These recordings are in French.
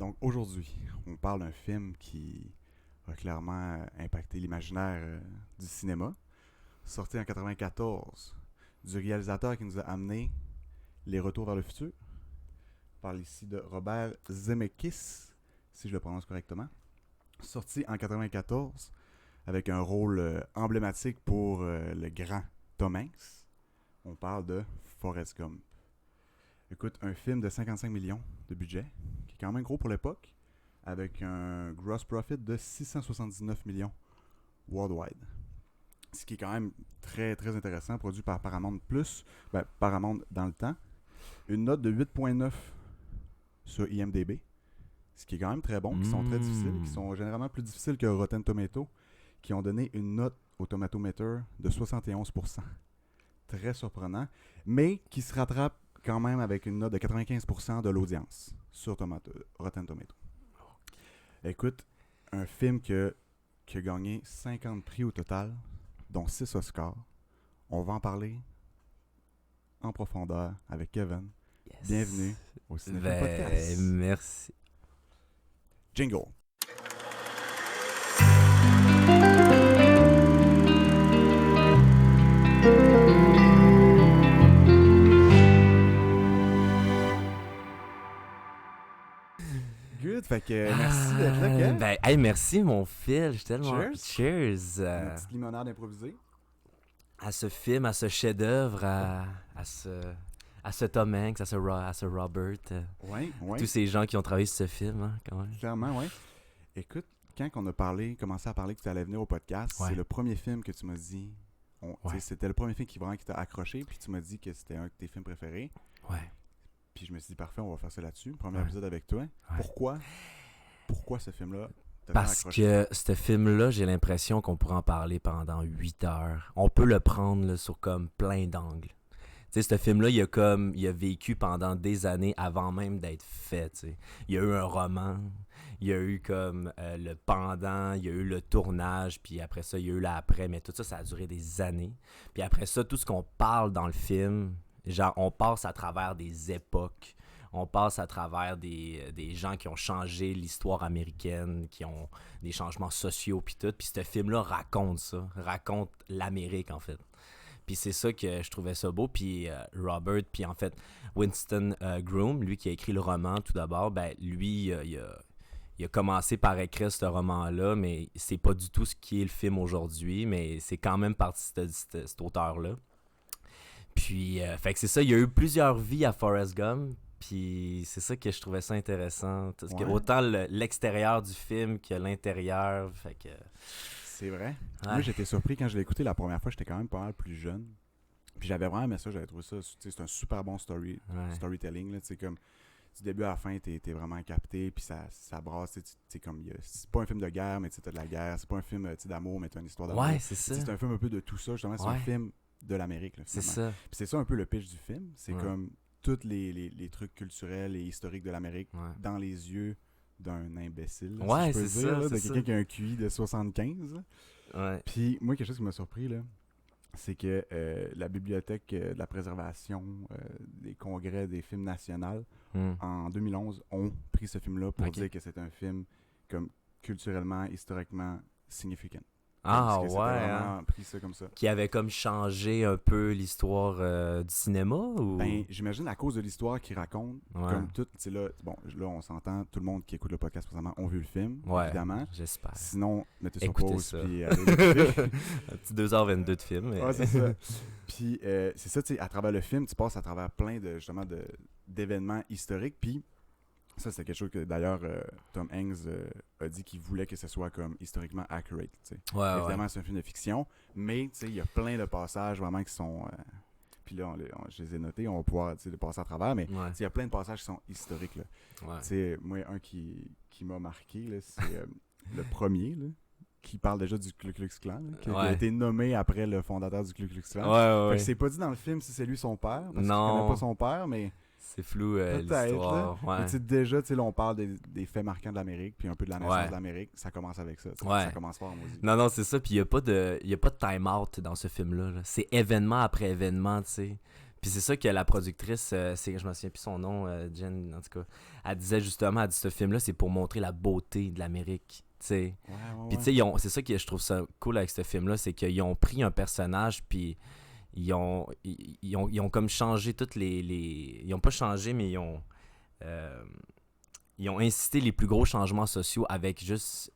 Donc aujourd'hui, on parle d'un film qui a clairement impacté l'imaginaire du cinéma. Sorti en 94, du réalisateur qui nous a amené Les Retours vers le futur. On parle ici de Robert Zemeckis, si je le prononce correctement. Sorti en 94 avec un rôle emblématique pour le grand Tom Hanks. On parle de Forrest Gump. Écoute, un film de 55 millions de budget, qui est quand même gros pour l'époque, avec un gross profit de 679 millions worldwide. Ce qui est quand même très très intéressant, produit par Paramount Plus, Paramount dans le temps. Une note de 8.9 sur IMDb, ce qui est quand même très bon, qui sont très difficiles, qui sont généralement plus difficiles que Rotten Tomatoes, qui ont donné une note au Tomatometer de 71%. Très surprenant, mais qui se rattrape quand même avec une note de 95% de l'audience sur Rotten Tomatoes. Écoute, un film qui a gagné 50 prix au total, dont 6 Oscars. On va en parler en profondeur avec Kevin. Yes. Bienvenue au Cinéphile Podcast. Merci. Jingle. Good, fait que merci d'être là, Kev. Merci mon Phil, je suis tellement... Cheers. Cheers. Une petite limonade improvisée. À ce film, à ce chef-d'œuvre, à ce Tom Hanks, à ce Robert. Oui. Tous ces gens qui ont travaillé sur ce film, hein, quand même. Clairement, oui. Écoute, quand on a commencé à parler que tu allais venir au podcast, c'est le premier film que tu m'as dit. C'était le premier film qui t'a accroché, puis tu m'as dit que c'était un de tes films préférés. Ouais. Puis je me suis dit, parfait, on va faire ça là-dessus. Premier épisode avec toi. Ouais. Pourquoi ce film-là t'a Parce que ce film-là, j'ai l'impression qu'on pourrait en parler pendant 8 heures. On peut le prendre là, sur comme plein d'angles. Tu sais, ce film-là, il a vécu pendant des années avant même d'être fait. T'sais. Il y a eu un roman, il y a eu comme le pendant, il y a eu le tournage, puis après ça, il y a eu l'après, mais tout ça, ça a duré des années. Puis après ça, tout ce qu'on parle dans le film, genre, on passe à travers des époques. On passe à travers des gens qui ont changé l'histoire américaine, qui ont des changements sociaux, puis tout. Puis ce film-là raconte l'Amérique, en fait. Puis c'est ça que je trouvais ça beau. Puis Robert, puis en fait, Winston Groom, lui qui a écrit le roman tout d'abord, ben lui, il a commencé par écrire ce roman-là, mais c'est pas du tout ce qui est le film aujourd'hui, mais c'est quand même parti de cet auteur-là. Puis, fait que c'est ça, il y a eu plusieurs vies à Forrest Gump. Puis c'est ça que je trouvais ça intéressant. Parce que autant l'extérieur du film que l'intérieur. Fait que. C'est vrai. Ouais. Moi, j'étais surpris quand je l'ai écouté la première fois. J'étais quand même pas mal plus jeune. Puis j'avais vraiment aimé ça. J'avais trouvé ça. C'est un super bon storytelling. Là, comme du début à la fin, t'es vraiment capté. Puis ça brasse. C'est pas un film de guerre, mais t'as de la guerre. C'est pas un film d'amour, mais t'as une histoire d'amour. Ouais, c'est ça. C'est un film un peu de tout ça. Justement, c'est un film de l'Amérique. Là, c'est ça. Puis c'est ça un peu le pitch du film. C'est comme tous les trucs culturels et historiques de l'Amérique dans les yeux d'un imbécile. Ouais, si je peux c'est dire, ça. là, de quelqu'un qui a un QI de 75. Ouais. Puis moi, quelque chose qui m'a surpris, là, c'est que la bibliothèque de la préservation des congrès des films nationaux, en 2011, ont pris ce film-là pour dire que c'est un film comme culturellement, historiquement significant. Ah ouais, hein. Pris ça comme ça. Qui avait comme changé un peu l'histoire du cinéma ou... Ben, j'imagine à cause de l'histoire qu'il raconte, comme tout, tu sais là, on s'entend, tout le monde qui écoute le podcast présentement ont vu le film, évidemment. J'espère. Sinon, mettez sur pause puis allez l'écouter. Un petit 2h22 de film. Mais... Ouais, c'est ça. Puis c'est ça, tu sais, à travers le film, tu passes à travers plein de, justement, d'événements historiques, puis ça, c'est quelque chose que, d'ailleurs, Tom Hanks a dit qu'il voulait que ce soit comme historiquement accurate. Évidemment, c'est un film de fiction, mais il y a plein de passages vraiment qui sont... puis là, je les ai notés, on va pouvoir les passer à travers, mais il y a plein de passages qui sont historiques. Là. Moi, un qui m'a marqué, là, c'est le premier, là, qui parle déjà du Ku Klux Klan, là, qui a été nommé après le fondateur du Ku Klux Klan. Fait que c'est pas dit dans le film si c'est lui son père, parce qu'il connaît pas son père, mais... C'est flou l'histoire. Mais déjà, là, on parle des faits marquants de l'Amérique, puis un peu de la naissance de l'Amérique. Ça commence avec ça. Ça commence fort, moi aussi. Non, c'est ça. Puis il n'y a pas de time-out dans ce film-là. Là. C'est événement après événement, tu sais. Puis c'est ça que la productrice, je me souviens plus son nom, Jen, en tout cas, elle disait justement, ce film-là, c'est pour montrer la beauté de l'Amérique, tu sais. Puis tu sais, c'est ça que je trouve ça cool avec ce film-là, c'est qu'ils ont pris un personnage, puis ils ont comme changé toutes les... Ils ont pas changé, mais ils ont incité les plus gros changements sociaux avec juste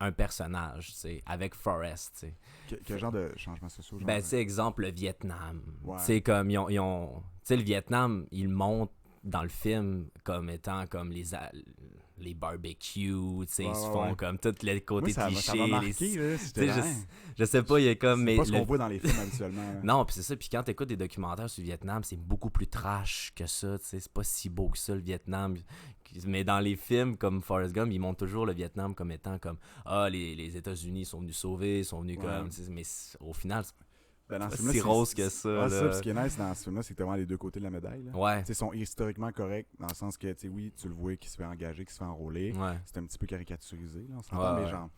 un personnage, tu sais, avec Forrest, tu sais. Quel genre de changement social? Genre... Ben, tu sais, exemple, le Vietnam. Ouais. Tu sais, comme, tu sais, le Vietnam, ils le montrent dans le film comme étant comme les barbecues, tu sais, ils se font comme tous les côtés clichés. Ça m'a marqué, là, je sais pas, il y a comme... C'est pas ce qu'on voit dans les films habituellement. Là. Non, puis c'est ça, puis quand t'écoutes des documentaires sur le Vietnam, c'est beaucoup plus trash que ça, tu sais, c'est pas si beau que ça, le Vietnam. Mais dans les films comme Forrest Gump, ils montrent toujours le Vietnam comme étant comme les États-Unis sont venus sauver, sont venus comme... Mais au final, c'est pas si rose que ça. Ouais, ça, ce qui est nice dans ce film-là, c'est que t'as vraiment les deux côtés de la médaille. Là. Ouais. Ils sont historiquement corrects, dans le sens que, oui, tu le vois qu'il se fait engager, qu'il se fait enrôler. Ouais. C'est un petit peu caricaturisé, là, on s'entend, mais genre,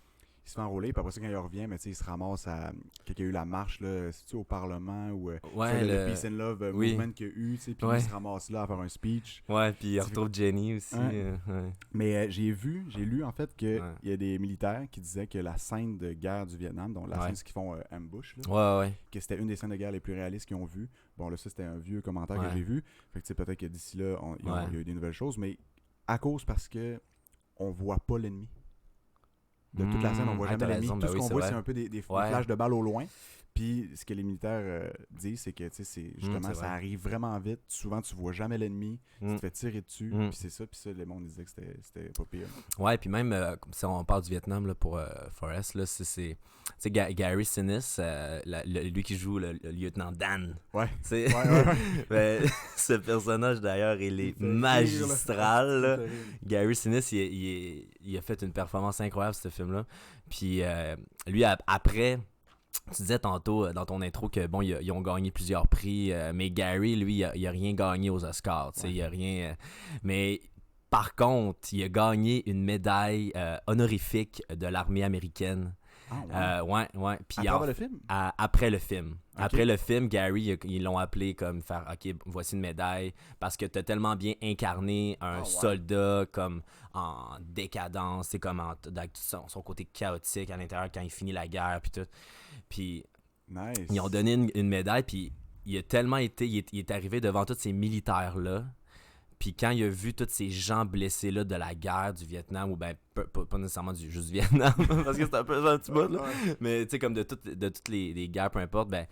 il se fait enrôler, puis après ça, quand il revient, mais il se ramasse à... Quand il y a eu la marche, là, c'est-tu au Parlement, ou le Peace and Love movement qu'il y a eu, puis il se ramasse là à faire un speech. Ouais, puis il retrouve Jenny aussi. Ouais. Mais j'ai lu, en fait, qu'il y a des militaires qui disaient que la scène de guerre du Vietnam, donc la scène qu'ils font ambush, là, que c'était une des scènes de guerre les plus réalistes qu'ils ont vues. Bon, là, ça, c'était un vieux commentaire que j'ai vu. Fait que, peut-être que d'ici là, il y a eu des nouvelles choses, mais parce que on voit pas l'ennemi. De toute la scène, on voit jamais l'ennemi. Tout ce qu'on voit, c'est un peu des flashs de balles au loin. Puis ce que les militaires disent, c'est que c'est justement, ça arrive vraiment vite. Souvent, tu vois jamais l'ennemi. Tu te fais tirer dessus. Puis c'est ça. Puis ça, le monde disait que c'était pas pire. Ouais, puis même, si on parle du Vietnam là, pour Forrest, là, c'est Gary Sinise, lui qui joue le lieutenant Dan. Ouais. Ben, ce personnage, d'ailleurs, il est magistral. Rire, Gary Sinise, il a fait une performance incroyable, ce film-là. Puis lui, après... Tu disais tantôt dans ton intro que bon, ils ont gagné plusieurs prix, mais Gary, lui, il a rien gagné aux Oscars. Il a rien. Mais par contre, il a gagné une médaille honorifique de l'armée américaine. Ouais. Puis après le film? Après le film. Okay. Après le film, Gary, ils l'ont appelé comme faire OK, voici une médaille parce que t'as tellement bien incarné un soldat comme en décadence, c'est comme avec son côté chaotique à l'intérieur quand il finit la guerre puis tout. Puis nice. Ils ont donné une médaille puis il a tellement été il est arrivé devant tous ces militaires là. Puis quand il a vu tous ces gens blessés là de la guerre du Vietnam, ou ben pas nécessairement juste du Vietnam, parce que c'est un peu un petit bout, là. Mais tu sais, comme de toutes les guerres, peu importe, ben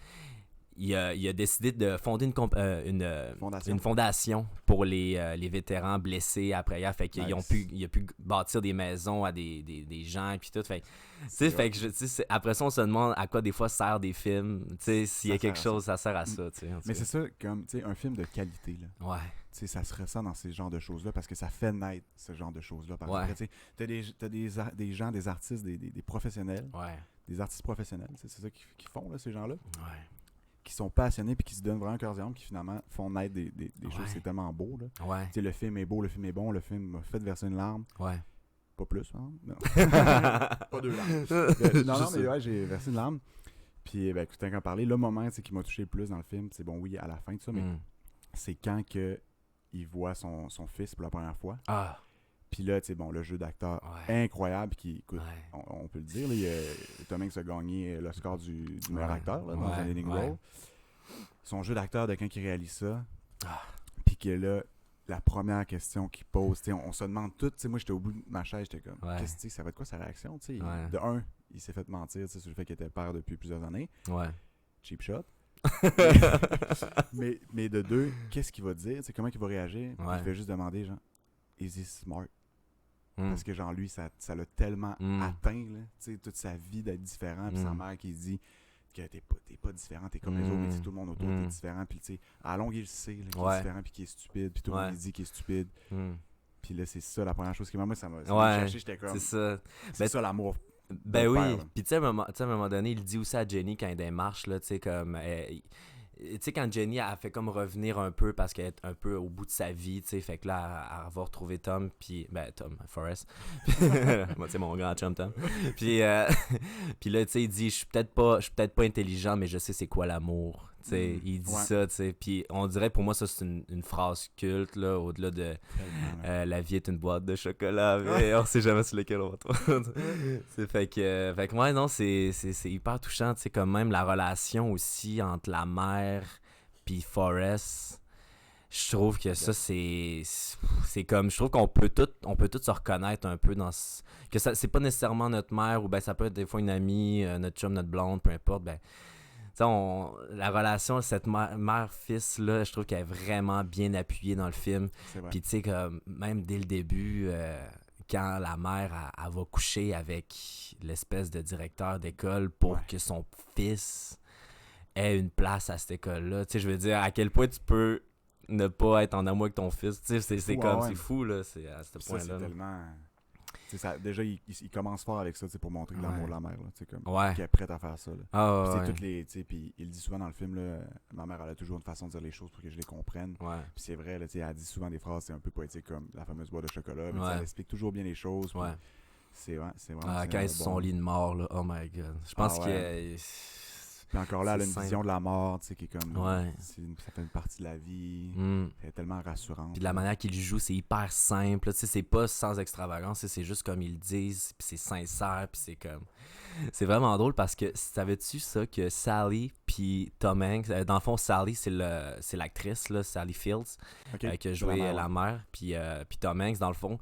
il a décidé de fonder une fondation pour les vétérans blessés après-guerre. Fait qu'il il a pu bâtir des maisons à des gens, puis tout. Fait que après ça, on se demande à quoi des fois sert des films. Tu sais, s'il y a quelque chose, ça sert à ça. Mais c'est ça, comme, tu sais, un film de qualité, là. Ouais. Tu sais, ça se ressent dans ces genres de choses-là parce que ça fait naître ce genre de choses-là. Parce que, t'as des gens, des artistes, des professionnels, des artistes professionnels, c'est ça qu'ils font, là, ces gens-là. Ouais. Qui sont passionnés puis qui se donnent vraiment cœur et âme, qui finalement font naître des choses. C'est tellement beau, là. Ouais. Tu sais, le film est beau, le film est bon, le film m'a fait verser une larme. Ouais. Pas plus, hein? Non. Pas 2 larmes. Non, mais ouais, j'ai versé une larme. Puis, ben, écoute, tant qu'à parler, le moment qui m'a touché le plus dans le film, c'est bon, oui, à la fin de ça, mais c'est quand il voit son fils pour la première fois. Ah. Puis là, tu sais, bon, le jeu d'acteur incroyable, qui, écoute, on peut le dire, là, Tom Hanks a gagné le score du meilleur acteur là, dans un Leading Role. Son jeu d'acteur de quand il réalise ça, puis que là, la première question qu'il pose, on se demande tout, moi j'étais au bout de ma chaise, j'étais comme, qu'est-ce que ça va être quoi sa réaction? De un, il s'est fait mentir sur le fait qu'il était père depuis plusieurs années. Cheap shot. mais de deux, qu'est-ce qu'il va dire? Comment il va réagir? Il fait juste demander, genre, is he smart? Parce que genre lui, ça l'a tellement atteint, là, toute sa vie d'être différent, puis sa mère qui dit que t'es pas différent, t'es comme les autres, mais tout le monde autour t'es différent, puis tu sais, à longue il sait là, qu'il est différent, puis qu'il est stupide, puis tout le monde dit qu'il est stupide. Puis là, c'est ça la première chose qui m'a cherché, j'étais comme... C'est ça l'amour. Ben oui, puis tu sais, à un moment donné, il dit aussi à Jenny quand elle démarche, là, tu sais, comme... tu sais, quand Jenny a fait comme revenir un peu parce qu'elle est un peu au bout de sa vie, tu sais, fait que là, elle va retrouver Tom, puis... Ben, Tom, Forrest. Moi, tu sais, mon grand chum, Tom. Puis là, tu sais, il dit, je suis peut-être pas intelligent, mais je sais c'est quoi l'amour. Il dit Ouais. ça, tu sais. Puis on dirait, pour moi, ça, c'est une phrase culte, là, au-delà de Tellement, là. la vie est une boîte de chocolat, mais on sait jamais sur lequel on va tomber. Fait que ouais, non, c'est hyper touchant, tu sais, comme même la relation aussi entre la mère puis Forrest. Je trouve que ça, c'est comme, je trouve on peut tous se reconnaître un peu dans que ça, c'est pas nécessairement notre mère, ou ben ça peut être des fois une amie, notre chum, notre blonde, peu importe, ben, tu sais, la relation, cette mère-fils, là, je trouve qu'elle est vraiment bien appuyée dans le film. C'est vrai. Puis tu sais, comme, même dès le début, quand la mère, elle va coucher avec l'espèce de directeur d'école pour Ouais. que son fils ait une place à cette école-là. Tu sais, je veux dire, à quel point tu peux ne pas être en amour avec ton fils. Tu sais, c'est fou, comme, ouais. c'est fou, là, c'est à ce Puis ça, point-là. c'est là. tellement. Tu sais, déjà, il commence fort avec ça, tu sais, pour montrer l'amour Ouais. de la mère, là, tu sais, comme. Ouais. Qui est prête à faire ça, là. Ah, Puis ouais, c'est toutes les. Tu sais, puis il dit souvent dans le film, là, ma mère, elle a toujours une façon de dire les choses pour que je les comprenne. ouais. Puis c'est vrai, là, tu sais, elle dit souvent des phrases, c'est un peu poétique, comme la fameuse boîte de chocolat, mais tu sais, Ouais. elle explique toujours bien les choses. Puis Ouais. c'est vraiment. Ah, c'est quand un il est sur son bon- lit de mort, là, oh my god. Je pense Ah, que. Puis encore là, elle a une c'est vision de la mort, tu sais, qui est comme. Ouais. Ça fait une partie de la vie. Hmm. Elle est tellement rassurante. Puis de la manière qu'il joue, c'est hyper simple. Tu sais, c'est pas sans extravagance, c'est juste comme ils le disent, puis c'est sincère, puis c'est comme. C'est vraiment drôle parce que savais-tu ça que Sally puis Tom Hanks, dans le fond Sally c'est l'actrice là, Sally Fields, Ok, qui a de joué la mère, la ouais. mère, puis Tom Hanks dans le fond,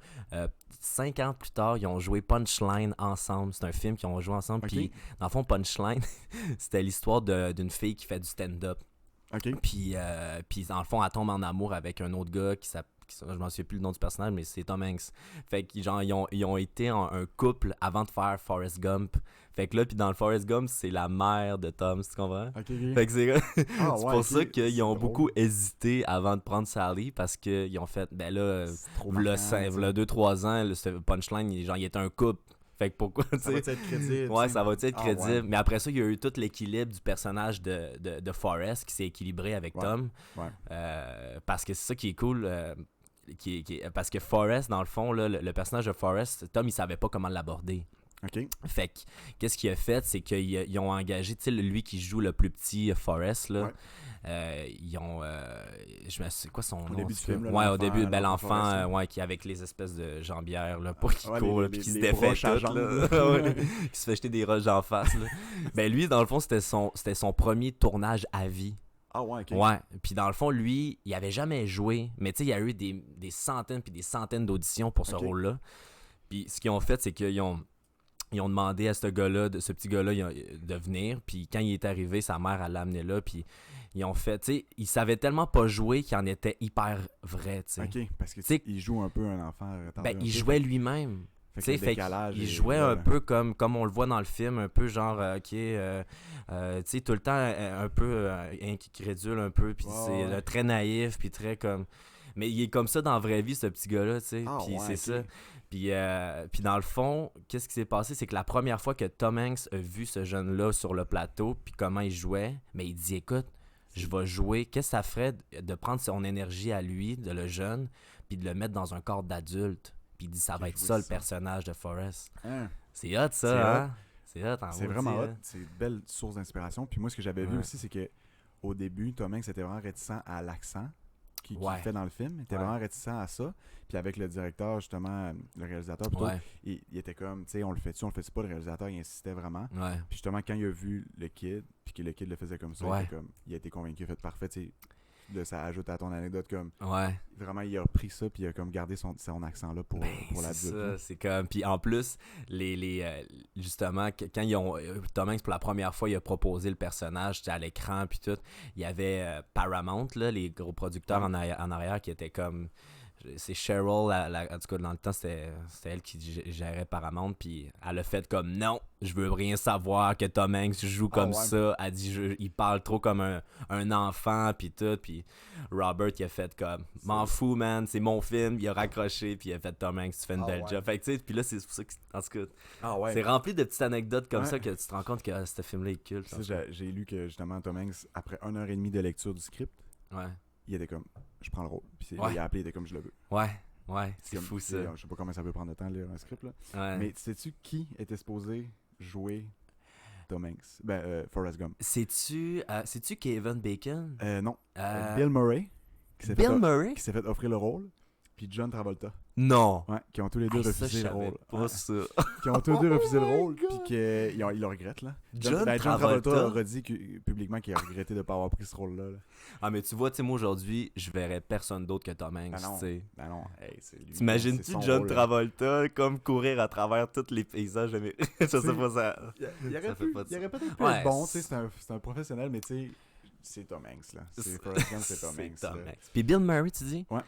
5 ans plus tard ils ont joué Punchline ensemble. C'est un film qu'ils ont joué ensemble. Ok. Puis dans le fond Punchline c'était l'histoire d'une fille qui fait du stand-up. Ok. Puis dans le fond, elle tombe en amour avec un autre gars je m'en souviens plus le nom du personnage, mais c'est Tom Hanks. Fait que genre, ils ont été un couple avant de faire Forrest Gump. Fait que là, puis dans le Forrest Gump, c'est la mère de Tom, tu comprends? Ok, ok. Fait que c'est Ah, c'est ouais, pour ok. ça qu'ils C'est ont drôle. beaucoup hésité avant de prendre Sally, parce qu'ils ont fait, ben là, C'est trop v'là marquant, tu sais. 2-3 ans, ce punchline, il était un couple. Fait que pourquoi, tu Ça va sais? être crédible. Ouais, tu sais. ça va être Ah, crédible. ouais. Mais après ça, il y a eu tout l'équilibre du personnage de Forrest qui s'est équilibré avec Ouais. Tom. Ouais. Parce que c'est ça qui est cool. Parce que Forrest, dans le fond, là, le personnage de Forrest, Tom, il savait pas comment l'aborder. Ok. Fait que, qu'est-ce qu'il a fait, c'est qu'ils ont engagé, tu sais, lui qui joue le plus petit Forrest, là. Ouais. Ils ont. C'est quoi son nom? début du film, là, ouais, au l'enfant, début, ben, l'enfant l'enfant, Forrest, là. ouais, qui avec les espèces de jambières, là, pour qu'il Ouais, court, là, les- puis qu'il les- se les défait broches à tout, jambes, là. là. Ouais, qui se fait jeter des roches en face, là. Ben, lui, dans le fond, c'était son premier tournage à vie. Ah, ouais, ok. Ouais, puis dans le fond, lui, il avait jamais joué, mais tu sais, il y a eu des centaines puis des centaines d'auditions pour ce Ok. rôle-là. Puis ce qu'ils ont fait, c'est qu'ils ont demandé à ce gars-là, ce petit gars-là, de venir. Puis quand il est arrivé, sa mère, elle l'a amené là. Puis ils ont fait, tu sais, il savait tellement pas jouer qu'il en était hyper vrai, tu sais. Ok, parce que Tu sais, il joue un peu un enfant retardé. ben, un il peu. jouait lui-même. Fait Tu que sais, le décalage il est jouait là, un là. peu comme on le voit dans le film, un peu genre, tu sais, tout le temps un peu incrédule, un peu, puis Ouais, c'est ouais. très naïf, puis très comme. Mais il est comme ça dans la vraie vie, ce petit gars-là, tu sais. Ah, Puis ouais, c'est ok. ça. Puis dans le fond, qu'est-ce qui s'est passé? C'est que la première fois que Tom Hanks a vu ce jeune-là sur le plateau, puis comment il jouait, mais il dit, écoute, je vais jouer. Qu'est-ce que ça ferait de prendre son énergie à lui, de le jeune, puis de le mettre dans un corps d'adulte? Puis il dit, ça Puis va être jouer ça, le ça. personnage de Forrest. Hein? C'est hot, C'est ça, hein? C'est hot, en C'est gros, vraiment tu hot. sais, hein. C'est une belle source d'inspiration. Puis moi, ce que j'avais vu Ouais. aussi, c'est que au début, Tom Hanks était vraiment réticent à l'accent qu'il Ouais. fait dans le film. Il était Ouais. vraiment réticent à ça. Puis avec le directeur, justement, le réalisateur, plutôt, Ouais, il était comme, tu sais, on le fait pas, le réalisateur, il insistait vraiment. ouais. Puis justement, quand il a vu le kid, puis que le kid le faisait comme ça, Ouais. il a été convaincu, il a fait parfait, tu sais. Là, ça ajoute à ton anecdote, comme, Ouais. vraiment, il a repris ça, puis il a comme gardé son accent là pour Ben, pour c'est l'adulte. ça, là. c'est comme. Puis en plus, justement, quand ils ont. Tom Hanks, pour la première fois, il a proposé le personnage à l'écran, puis tout. Il y avait Paramount, là, les gros producteurs Ouais. en arrière, qui étaient comme. C'est Cheryl, en tout cas, dans le temps, c'était elle qui gérait Paramount, puis elle a fait comme non, je veux rien savoir que Tom Hanks joue comme ouais. ça. Elle dit, il parle trop comme un enfant, puis tout. Puis Robert, il a fait comme, m'en fous, man, c'est mon film. Il a raccroché, puis il a fait Tom Hanks, tu fais une belle ouais. job. Fait que, tu sais, puis là, c'est pour ça que, en tout cas, Ah ouais. c'est rempli de petites anecdotes comme Ouais. ça que tu te rends compte que ce film-là est culte. Ça, j'ai lu que justement Tom Hanks, après 1 heure et demie de lecture du script, Ouais, il était comme, je prends le rôle. Puis Ouais. il a appelé, il était comme, je le veux. ouais, c'est Comme, fou tu sais, ça. Je sais pas combien ça peut prendre de temps de lire un script, là. Ouais. Mais sais-tu qui était supposé jouer Tom Hanks. Forrest Gump. C'est-tu Kevin Bacon? Non. Bill Murray. Bill Murray? Qui s'est fait offrir le rôle. Puis John Travolta. Non. Ouais, qui ont tous les deux refusé le rôle. Pas ça. Qui ont tous les deux refusé le rôle, my puis qu'ils le regrettent, là. John Travolta Travolta a redit publiquement qu'il a regretté de ne pas avoir pris ce rôle-là. Là. Ah, mais tu vois, tu sais, moi aujourd'hui, je verrais personne d'autre que Tom Hanks, tu sais. Ben non, hey, c'est lui. T'imagines-tu c'est son John rôle, Travolta comme courir à travers tous les paysages de je sais pas ça. Il aurait peut-être pu Ouais, être bon, tu sais, c'est un professionnel, mais tu sais, c'est Tom Hanks, là. C'est Forrest Gump, c'est Tom Hanks. Puis Bill Murray, tu dis? Ouais.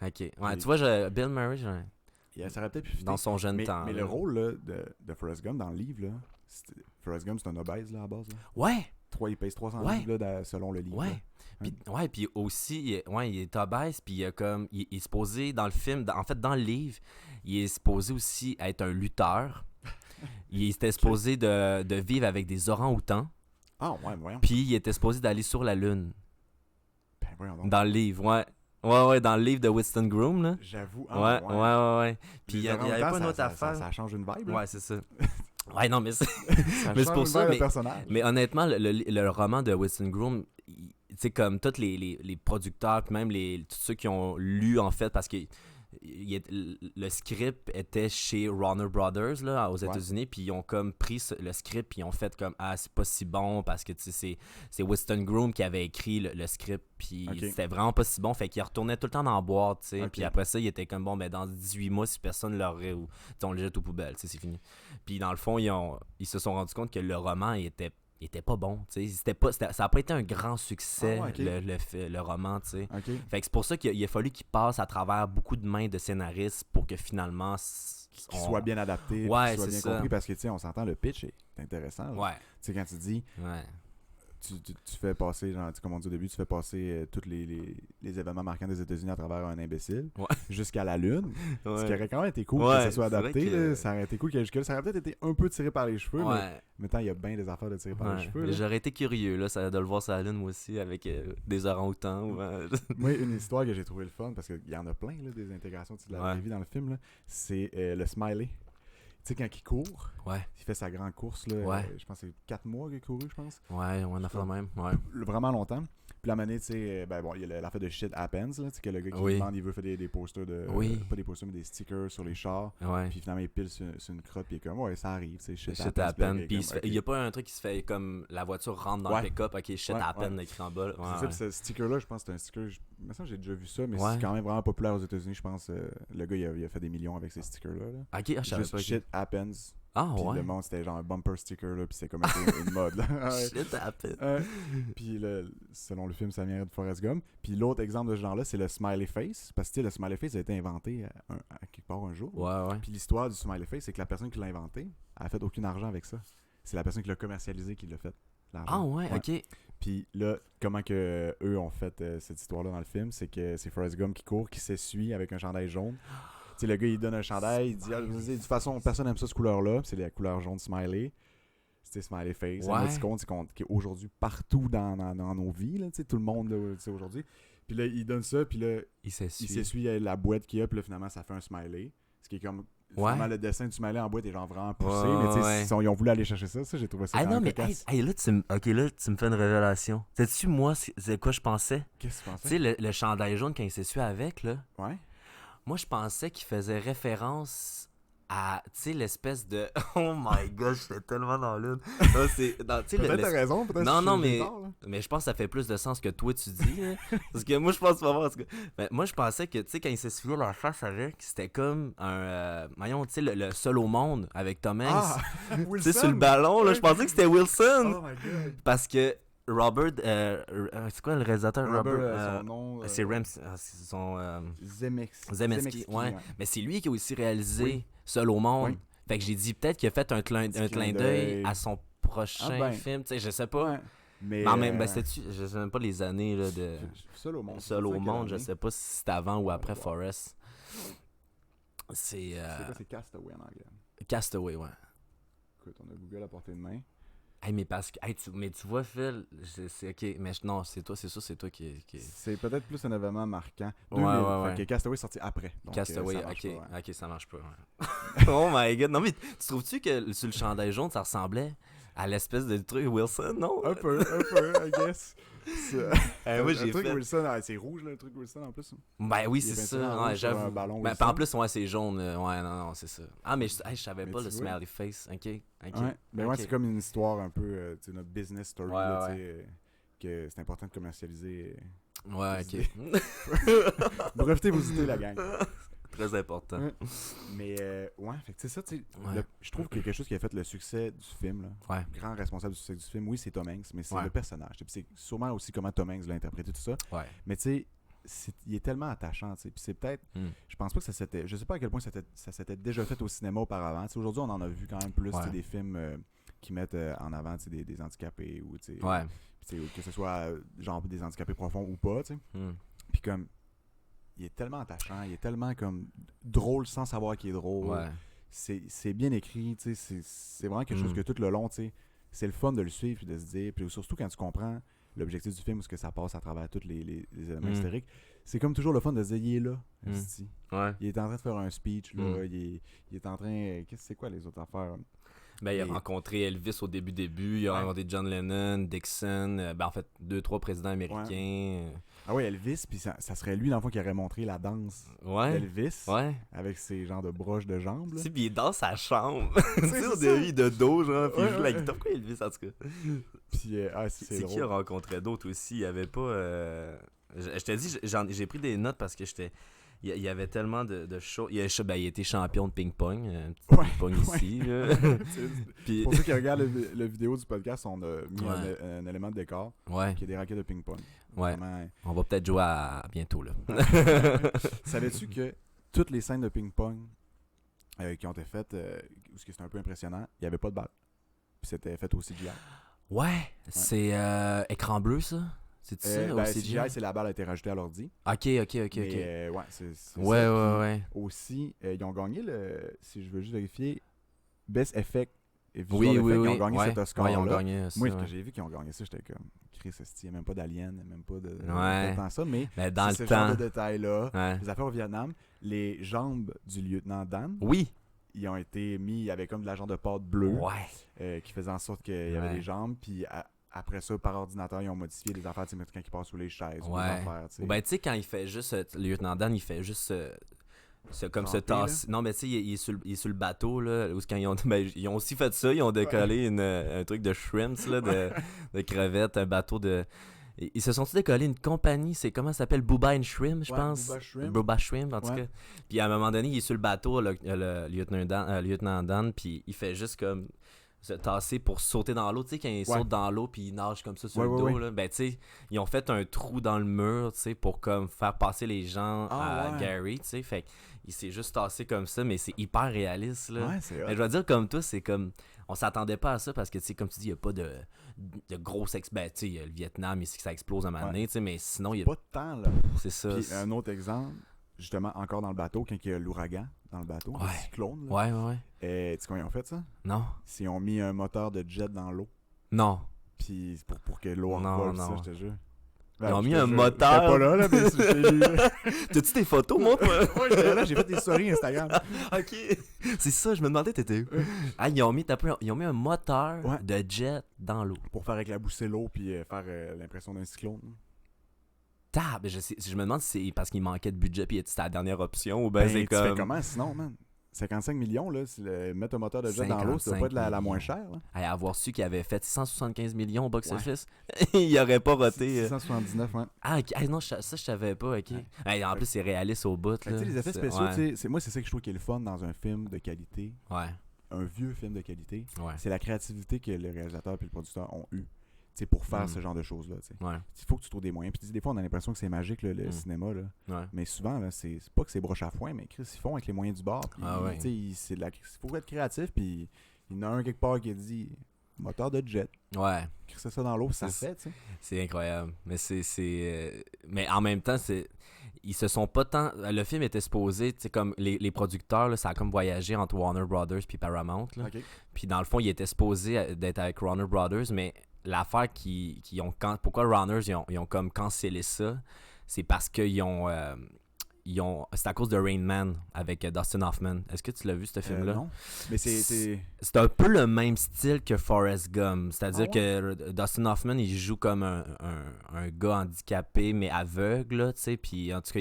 Ok. Ouais, tu vois, Bill Murray, ça aurait peut-être pu fitter. dans son jeune temps. Mais le rôle là, de Forrest Gump dans le livre, là, Forrest Gump, c'est un obèse là, à la base. Là. Ouais. Il pèse 300 livres là, selon le livre. Ouais. Puis aussi, il est obèse, puis il est supposé dans le film, en fait dans le livre, il est supposé aussi être un lutteur. Il était supposé de vivre avec des orang-outans. Ah ouais, voyons. Puis il était supposé d'aller sur la lune. Ben voyons donc. Dans le livre, ouais. Ouais, dans le livre de Winston Groom, là. J'avoue. Ouais. Puis il y avait pas une autre affaire. Ça change une vibe, là. Ouais, c'est ça. Ouais, non, mais c'est mais c'est pour ça. Mais honnêtement, le roman de Winston Groom, tu sais, comme tous les producteurs, puis même tous ceux qui ont lu, en fait, parce que le script était chez Warner Brothers là, aux États-Unis, puis ils ont comme pris le script, puis ils ont fait comme c'est pas si bon parce que c'est Winston Groom qui avait écrit le script, puis c'était vraiment pas si bon, fait qu'il retournait tout le temps dans la boîte, tu sais, puis après ça il était comme bon, mais dans 18 mois si personne l'aurait, ou on le jette aux poubelles, tu sais, c'est fini. Puis dans le fond ils se sont rendus compte que le roman était pas bon, tu sais, ça a pas été un grand succès, le roman, tu sais. Fait que c'est pour ça qu'il a fallu qu'il passe à travers beaucoup de mains de scénaristes pour que finalement qu'il soit bien adapté, qu'il soit bien compris, parce que tu sais, on s'entend, le pitch est intéressant. Tu sais, quand tu dis tu fais passer, genre, comme on dit au début, tu fais passer tous les événements marquants des États-Unis à travers un imbécile jusqu'à la Lune. Ce qui aurait quand même été cool que ça soit adapté. Là, ça aurait été cool qu'il y ait jusque-là. Ça aurait peut-être été un peu tiré par les cheveux, mais maintenant, il y a bien des affaires de tirer par les cheveux. J'aurais été curieux là, de le voir sur la Lune, moi aussi, avec des orang-outans. Moi, une histoire que j'ai trouvé le fun, parce qu'il y en a plein, là, des intégrations de la vraie vie dans le film, là, c'est le smiley. Tu sais, quand il court, il fait sa grande course, là, je pense que c'est 4 mois qu'il a couru, je pense. Ouais, on a fait le même. Vraiment longtemps. Puis la manée, tu sais, il y a l'affaire de Shit Happens, là, tu sais, que le gars qui demande, il veut faire des posters de. Pas des posters, mais des stickers sur les chars. Puis finalement, il pile sur une crotte, puis il est comme, ça arrive, c'est Shit Happens. Puis il y a pas un truc qui se fait comme la voiture rentre dans le pick-up, Shit Happens, écrit en bas. C'est ça, ce sticker-là, je pense que c'est un sticker. Me semble que j'ai déjà vu ça, mais c'est quand même vraiment populaire aux États-Unis, je pense. Le gars, il a fait des millions avec ces stickers-là. Là. Ok, je savais pas. Shit Happens. Ah puis ouais. le monde, c'était genre un bumper sticker, là, puis c'est comme une mode. Là. Shit Happens. Puis selon le film, ça vient de Forrest Gump. Puis l'autre exemple de ce genre-là, c'est le smiley face. Parce que le smiley face a été inventé à quelque part un jour. Ouais. Puis l'histoire du smiley face, c'est que la personne qui l'a inventé, elle a fait aucun argent avec ça. C'est la personne qui l'a commercialisé qui l'a fait. Ah ouais, ok. Puis là, comment que eux ont fait cette histoire-là dans le film, c'est que c'est Forrest Gump qui court, qui s'essuie avec un chandail jaune. Tu sais, le gars, il donne un chandail, il dit de toute façon, personne n'aime ça, cette couleur-là. C'est la couleur jaune smiley. C'est smiley face. C'est un émoticône qui est aujourd'hui partout dans nos vies. Là, tout le monde là, aujourd'hui. Puis là, il donne ça, puis là, il s'essuie la boîte qu'il y a, puis là, finalement, ça fait un smiley. Ce qui est comme. Finalement, le dessin du smiley en boîte est genre vraiment poussé. Mais tu sais, ils ont voulu aller chercher ça. J'ai trouvé ça. Non, mais là, tu me fais une révélation. Sais-tu, moi, c'est quoi je pensais? Qu'est-ce que tu pensais? Tu sais, le chandail jaune quand il s'essuie avec, là. Ouais. Moi, je pensais qu'il faisait référence à, tu sais, l'espèce de... Oh my god, j'étais tellement dans l'une. Peut-être t'as raison, peut-être non, mais je pense que ça fait plus de sens que toi, tu dis. Parce que moi, je pense pas moi, je pensais que, tu sais, quand il s'essuyait la face avec, c'était comme un... voyons, tu sais, le seul au monde avec Tom Hanks. Tu sais, sur le ballon, là, je pensais que c'était Wilson. Oh my god. Parce que... Robert, c'est quoi le réalisateur? Robert, son nom... c'est son... Zemeckis, ouais. Mais c'est lui qui a aussi réalisé Seul au monde. Oui. Fait que j'ai dit peut-être qu'il a fait un clin d'œil à son prochain film. Tu sais, je sais pas. Ouais. Mais même, c'était-tu... Je sais même pas les années là, de... Seul au monde. Seul au monde, je sais pas si c'était avant ou après Forrest. C'est Castaway en anglais. Castaway, ouais. Écoute, on a Google à portée de main. Hey, mais parce que tu vois, Phil, c'est ok, mais non, c'est sûr, c'est toi qui... C'est peut-être plus un événement marquant. Ouais. Fait que Castaway est sorti après. Donc, Castaway, ok, ça marche pas. Ouais. Oh my god, non mais tu trouves-tu que sur le chandail jaune, ça ressemblait À l'espèce de truc Wilson, non? Un peu, I guess. Moi, j'ai le truc fait... Wilson, c'est rouge, là, le truc Wilson, en plus. Ben oui, Il est c'est peinturé en ça. rouge Ouais, sur un j'avoue. ballon Ben, Wilson. en plus, ouais, c'est jaune. Ouais, non, c'est ça. Ah, mais je savais Mais pas tu le vois. smiley face. OK. Ouais, mais ouais, c'est comme une histoire un peu, tu sais, notre business story, Ouais, là, ouais. tu sais, que c'est important de commercialiser. Ouais, tes OK. idées. Brevetez vos idées, la gang. Très important. Ouais. Mais, ouais, fait que c'est ça, tu sais, Ouais. je trouve que quelque chose qui a fait le succès du film, là, Ouais. grand responsable du succès du film, oui, c'est Tom Hanks, mais c'est Ouais. le personnage. Puis c'est sûrement aussi comment Tom Hanks l'a interprété, tout ça. Ouais. Mais tu sais, il est tellement attachant, tu sais. Puis c'est peut-être, je pense pas que ça s'était, je sais pas à quel point ça s'était déjà fait au cinéma auparavant. Tu sais, aujourd'hui, on en a vu quand même plus, tu sais, Ouais. des films qui mettent en avant, tu sais, des handicapés ou, tu sais, Ouais. tu sais, que ce soit genre des handicapés profonds ou pas, tu sais. Hmm. Puis comme, il est tellement attachant, il est tellement comme drôle sans savoir qu'il est drôle. Ouais. C'est bien écrit, tu sais, c'est vraiment quelque chose que tout le long, tu sais, c'est le fun de le suivre et de se dire, puis surtout quand tu comprends l'objectif du film, où ce que ça passe à travers tous les éléments historiques, c'est comme toujours le fun de se dire, il est là, esti. Ouais. Il est en train de faire un speech, là, il est en train, c'est quoi les autres affaires? Ben, il a rencontré Elvis au début, il a rencontré John Lennon, Dixon, ben en fait, 2-3 présidents américains. Ah ouais, Elvis, puis ça serait lui, dans le fond, qui aurait montré la danse d'Elvis, avec ses genres de broches de jambes, là. Tu sais, puis il est dans sa chambre. Tu sais, au ça. début, de dos, genre, puis il joue la Ouais. guitare. Pourquoi Elvis, en tout cas? Puis, c'est C'est qui a drôle. rencontré d'autres aussi? Il y avait pas... Je te dis, j'ai pris des notes parce que j'étais... Il y avait tellement de shows. Il a été champion de ping-pong. Un petit ping-pong ici. Là. Puis... Pour ceux qui regardent la vidéo du podcast, on a mis un élément de décor qui est des raquettes de ping-pong. Ouais. Vraiment... On va peut-être jouer à bientôt. Là. Savais-tu que toutes les scènes de ping-pong qui ont été faites, où c'était un peu impressionnant, il n'y avait pas de balle. Puis c'était fait au CGI. Ouais, c'est écran bleu, ça? C'est ça, au CGI? C'est la balle a été rajoutée à l'ordi. Ok. Mais, ouais, c'est ouais, ça. Ouais. Aussi, ils ont gagné si je veux juste vérifier, Best Effect et Oui. Ils ont gagné cet Oscar-là. Ils ont gagné ça, moi, ce que j'ai vu qu'ils ont gagné ça, j'étais comme, Chris, il n'y a même pas d'Alien, il n'y a même pas de ça, mais dans c'est le ce genre temps. de détails-là. Les affaires au Vietnam, les jambes du lieutenant Dan, oui, ils ont été mis, il y avait comme de la genre de pâte bleue qui faisait en sorte qu'il y avait des jambes, puis après ça, par ordinateur, ils ont modifié des affaires, tu sais, quand ils passent sous les chaises ou des affaires, tu sais. Ou ben, tu sais, quand il fait juste, le lieutenant Dan, il fait juste comme ce tasse. Non, mais tu sais, il est sur le bateau, là, où quand ils ont aussi fait ça, ils ont décollé un truc de shrimps, là, de crevettes, un bateau de... Ils se sont décollé une compagnie, c'est comment ça s'appelle? Booba and Shrimp, je pense. Booba Shrimp, en tout cas. Puis à un moment donné, il est sur le bateau, le lieutenant Dan, puis il fait juste comme se tasser pour sauter dans l'eau. Tu sais, quand il saute dans l'eau, puis il nage comme ça sur le dos, là, ben tu sais, ils ont fait un trou dans le mur, tu sais, pour comme faire passer les gens à Gary, tu sais. Fait qu'il s'est juste tassé comme ça, mais c'est hyper réaliste, là. Ouais, c'est mais je vais dire, comme toi, c'est comme... On s'attendait pas à ça parce que, tu sais, comme tu dis, il n'y a pas de grosses... Ben, tu sais, le Vietnam, ici, ça explose à un moment donné, tu sais, mais sinon, il y a... Pas de temps, là. C'est ça. Puis un autre exemple, justement, encore dans le bateau, quand il y a l'ouragan dans le bateau, le cyclone, là. Ouais. Tu sais comment ils ont fait ça? Non. Ils ont mis un moteur de jet dans l'eau. Non. Puis pour que l'eau envole, ça, je te jure. Ils ont mis un moteur. J'étais pas là, mais T'as-tu tes photos, montre-moi? Ouais, j'étais là, j'ai fait des stories Instagram. Ok. C'est ça, je me demandais, t'étais où? Ils ont mis un moteur de jet dans l'eau. Pour faire éclabousser l'eau puis faire l'impression d'un cyclone. Je me demande si c'est parce qu'il manquait de budget puis c'était la dernière option ou ben c'est comme... Tu fais comment sinon, man? 55 millions, là, mettre un moteur de jet dans l'eau, ça doit pas être la moins chère. Là. Avoir su qu'il avait fait 175 millions au box-office, il aurait pas roté. 679, ouais. Non, ça, je savais pas, ok. En plus, c'est réaliste au bout. Là. Les effets spéciaux, moi, c'est ça que je trouve qui est le fun dans un film de qualité. Un vieux film de qualité. C'est la créativité que le réalisateur et le producteur ont eu. Pour faire ce genre de choses-là. Il faut que tu trouves des moyens. Puis des fois, on a l'impression que c'est magique, là, le cinéma. Là. Mais souvent, là, c'est pas que c'est broche à foin, mais Chris, ils font avec les moyens du bord. Il faut être créatif. Puis il y en a un quelque part qui a dit moteur de jet. Chris, c'est ça dans l'eau, ça fait. T'sais. C'est incroyable. Mais mais en même temps, ils se sont pas tant... Le film était supposé, tu sais, comme les producteurs, là, ça a comme voyagé entre Warner Brothers puis Paramount. Là. Puis dans le fond, il était supposé d'être avec Warner Brothers, mais l'affaire pourquoi Runners ils ont comme cancellé ça, c'est parce qu'ils ont c'est à cause de Rain Man avec Dustin Hoffman. Est-ce que tu l'as vu, ce film-là? Non. Mais c'est un peu le même style que Forrest Gump. C'est-à-dire Ah ouais? que Dustin Hoffman, il joue comme un gars handicapé, mais aveugle, là, tu sais. Puis en tout cas,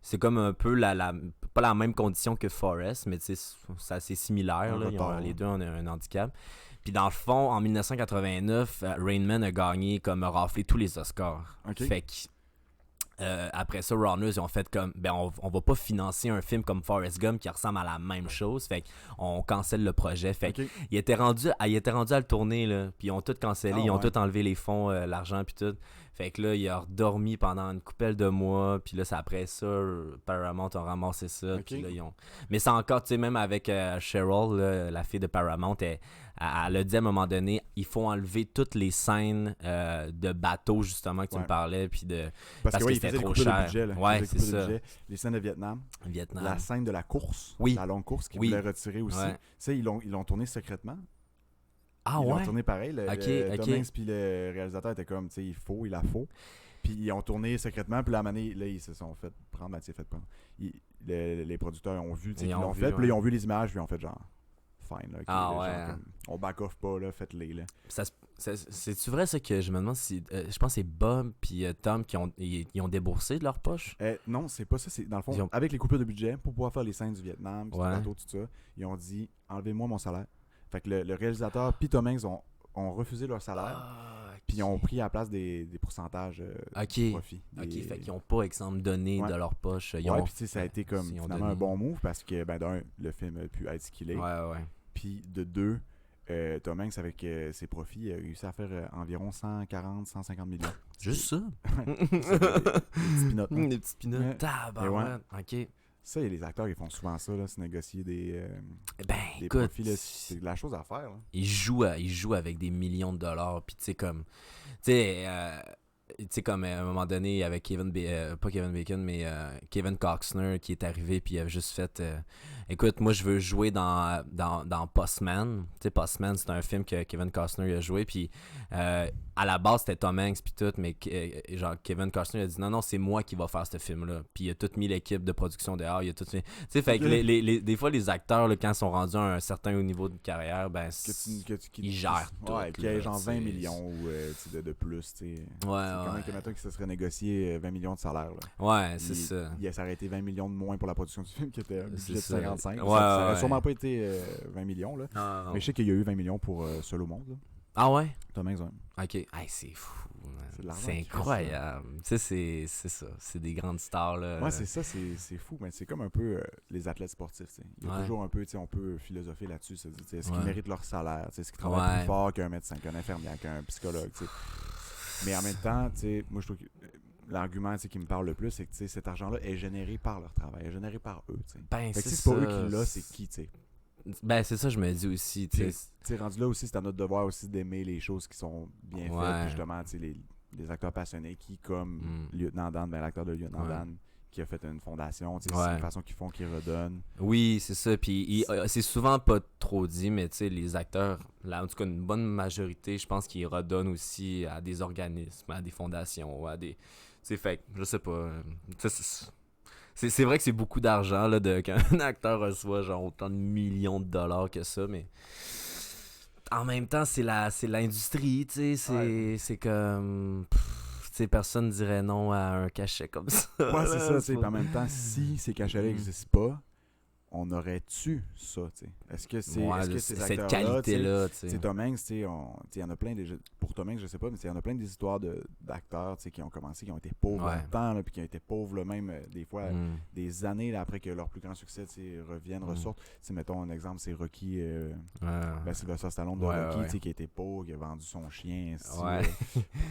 c'est comme un peu pas la même condition que Forrest, mais tu sais, c'est assez similaire. Là. Les deux ont un handicap. Puis dans le fond, en 1989, Rain Man a gagné, comme a raflé tous les Oscars. OK. Fait que après ça, Warner, ils ont fait comme, on va pas financer un film comme Forrest Gump qui ressemble à la même chose. Fait qu'on cancelle le projet. Fait OK. il était rendu à le tourner, là. Puis ils ont tout cancellé, ils ont ouais. tout enlevé les fonds, l'argent, puis tout. Fait que là, il a redormi pendant une couple de mois. Puis là, c'est après ça, Paramount a ramassé ça. OK. Puis là, Mais c'est encore, tu sais, même avec Cheryl, là, la fille de Paramount, elle a dit à un moment donné, il faut enlever toutes les scènes de bateau, justement, que tu me parlais. Puis parce que c'était trop cher. cher. Budget, là. Ouais, c'est ça. Les scènes de Vietnam. Vietnam. La scène de la course. Oui. La longue course qu'ils Oui. voulaient retirer aussi. Ouais. Tu sais, ils l'ont tourné secrètement. Ah Ils l'ont ouais? tourné pareil. Tom OK. Hanks puis le réalisateur étaient comme, tu sais, il la faut. Puis ils ont tourné secrètement. Puis la manée, là, ils se sont fait prendre. Mathieu fait prendre. Les producteurs ont vu, tu sais, qu'ils l'ont fait. Puis là, ils ont vu les images. Puis ils ont fait genre, fine. Là, ouais. Genre, on back off pas, là, faites-les. Là. C'est-tu vrai, ça, que je me demande si. Je pense que c'est Bob puis Tom qui ont déboursé de leur poche? Non, c'est pas ça. C'est, dans le fond, avec les coupures de budget, pour pouvoir faire les scènes du Vietnam, puis tout ça, ils ont dit, enlevez-moi mon salaire. Fait que le réalisateur puis Tom Hanks ont refusé leur salaire. Puis ils ont pris à la place des pourcentages de profit. OK, fait qu'ils n'ont pas, exemple, donné de leur poche. Puis tu sais, ça a été comme finalement un bon move parce que, d'un, le film a pu être ce qu'il est. Ouais. Puis de deux, Tom Hanks, avec ses profits, a réussi à faire environ 140-150 millions. Juste ça? Des petits peanuts. Des petites peanuts. Tabarouette. OK. Ça, et les acteurs, ils font souvent ça, là, se négocier des écoute, profits. Là, c'est de la chose à faire. Là. Ils jouent avec des millions de dollars. Puis tu sais, comme... Tu sais, comme à un moment donné, avec pas Kevin Bacon, mais Kevin Costner qui est arrivé, puis il a juste fait... écoute, moi, je veux jouer dans Postman. Tu sais, Postman, c'est un film que Kevin Costner a joué, puis à la base, c'était Tom Hanks, puis tout, mais genre, Kevin Costner a dit non, c'est moi qui va faire ce film-là. Puis il a tout mis l'équipe de production dehors, il a tout fait... Tu sais, fait que des fois, les acteurs, là, quand ils sont rendus à un certain niveau de carrière, ben, ils gèrent tout. Ouais, qu'il y ait genre 20 millions ou de plus, tu sais. Quand même que mettons qu'il se serait négocié 20 millions de salaire. Là. Ouais, c'est ça. Il s'aurait été 20 millions de moins pour la production du film qui était un budget de 55. Ouais, ça aurait sûrement pas été 20 millions. Là. Non. Mais je sais qu'il y a eu 20 millions pour Seul au monde. Là. Ah ouais? Tom Hanks, ouais. OK. Hey, c'est fou. C'est incroyable. Tu sais, c'est ça. C'est des grandes stars. Là. Ouais, c'est ça. C'est fou. Mais c'est comme un peu les athlètes sportifs. T'sais. Il y a toujours un peu, on peut philosopher là-dessus. Est-ce qu'ils méritent leur salaire? Est-ce qu'ils travaillent plus fort qu'un médecin, qu'un infirmier, qu'un psychologue? T'sais. Mais en même temps, moi, je trouve que l'argument qui me parle le plus, c'est que cet argent-là est généré par leur travail, est généré par eux. Ben, fait que si c'est pas eux qui l'ont, c'est qui, t'sais? Ben, c'est ça, je me dis aussi. T'sais, rendu là aussi, c'est à notre devoir aussi d'aimer les choses qui sont bien faites. Justement, les acteurs passionnés qui, comme Lieutenant Dan, l'acteur de Lieutenant Dan, qui a fait une fondation, c'est une façon qu'ils font qu'ils redonnent. Oui, c'est ça. Puis c'est souvent pas trop dit, mais les acteurs, là, en tout cas une bonne majorité, je pense qu'ils redonnent aussi à des organismes, à des fondations, à des... fait que, je sais pas. C'est vrai que c'est beaucoup d'argent là, qu'un acteur reçoit genre autant de millions de dollars que ça, mais en même temps, c'est l'industrie, tu sais, c'est comme... personne dirait non à un cachet comme ça. Ouais, c'est ça, tu sais. En même temps, si ces cachets-là n'existent pas, on aurait-tu ça, tu sais. Est-ce que ces cette acteurs-là, qualité-là, tu sais. Tom Hanks, tu sais, il y en a plein pour Tom Hanks, je sais pas, mais il y en a plein des histoires d'acteurs, tu sais, qui ont commencé, qui ont été pauvres longtemps, là, puis qui ont été pauvres, là, même des fois, des années là, après que leur plus grand succès, tu sais, reviennent, ressortent. Tu sais, mettons un exemple, c'est Rocky, Sylvester Stallone de Rocky, tu sais, qui a été pauvre, qui a vendu son chien,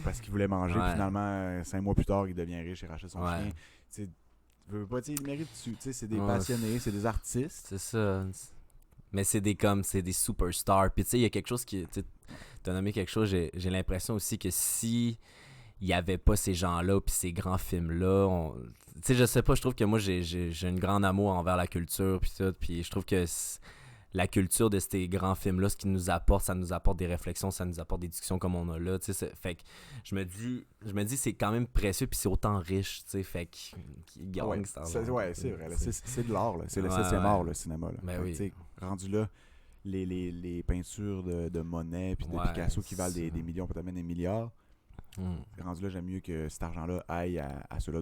parce qu'il voulait manger, puis finalement, 5 mois plus tard, il devient riche et rachète son chien. Tu sais, il mérite dessus, tu sais, c'est des passionnés, c'est des artistes. C'est ça. Mais c'est des superstars. Puis tu sais, il y a quelque chose qui... T'as nommé quelque chose, j'ai l'impression aussi que si il n'y avait pas ces gens-là puis ces grands films-là, tu sais, je sais pas, je trouve que moi, j'ai un grand amour envers la culture puis tout, puis je trouve que la culture de ces grands films-là, ce qu'ils nous apporte, ça nous apporte des réflexions, ça nous apporte des discussions comme on a là, tu sais. Fait que je me dis c'est quand même précieux, puis c'est autant riche, tu sais. Fait qu'il gagne cet argent. Ouais, c'est vrai. Là, c'est de l'art. Là. C'est le Ouais, 7e ouais. art, le cinéma. Là. Ben Fait que, oui. tu sais, rendu là, les peintures de Monet puis de Ouais, Picasso qui valent c'est des ça. millions, peut-être même des milliards, rendu là, j'aime mieux que cet argent-là aille à ceux-là,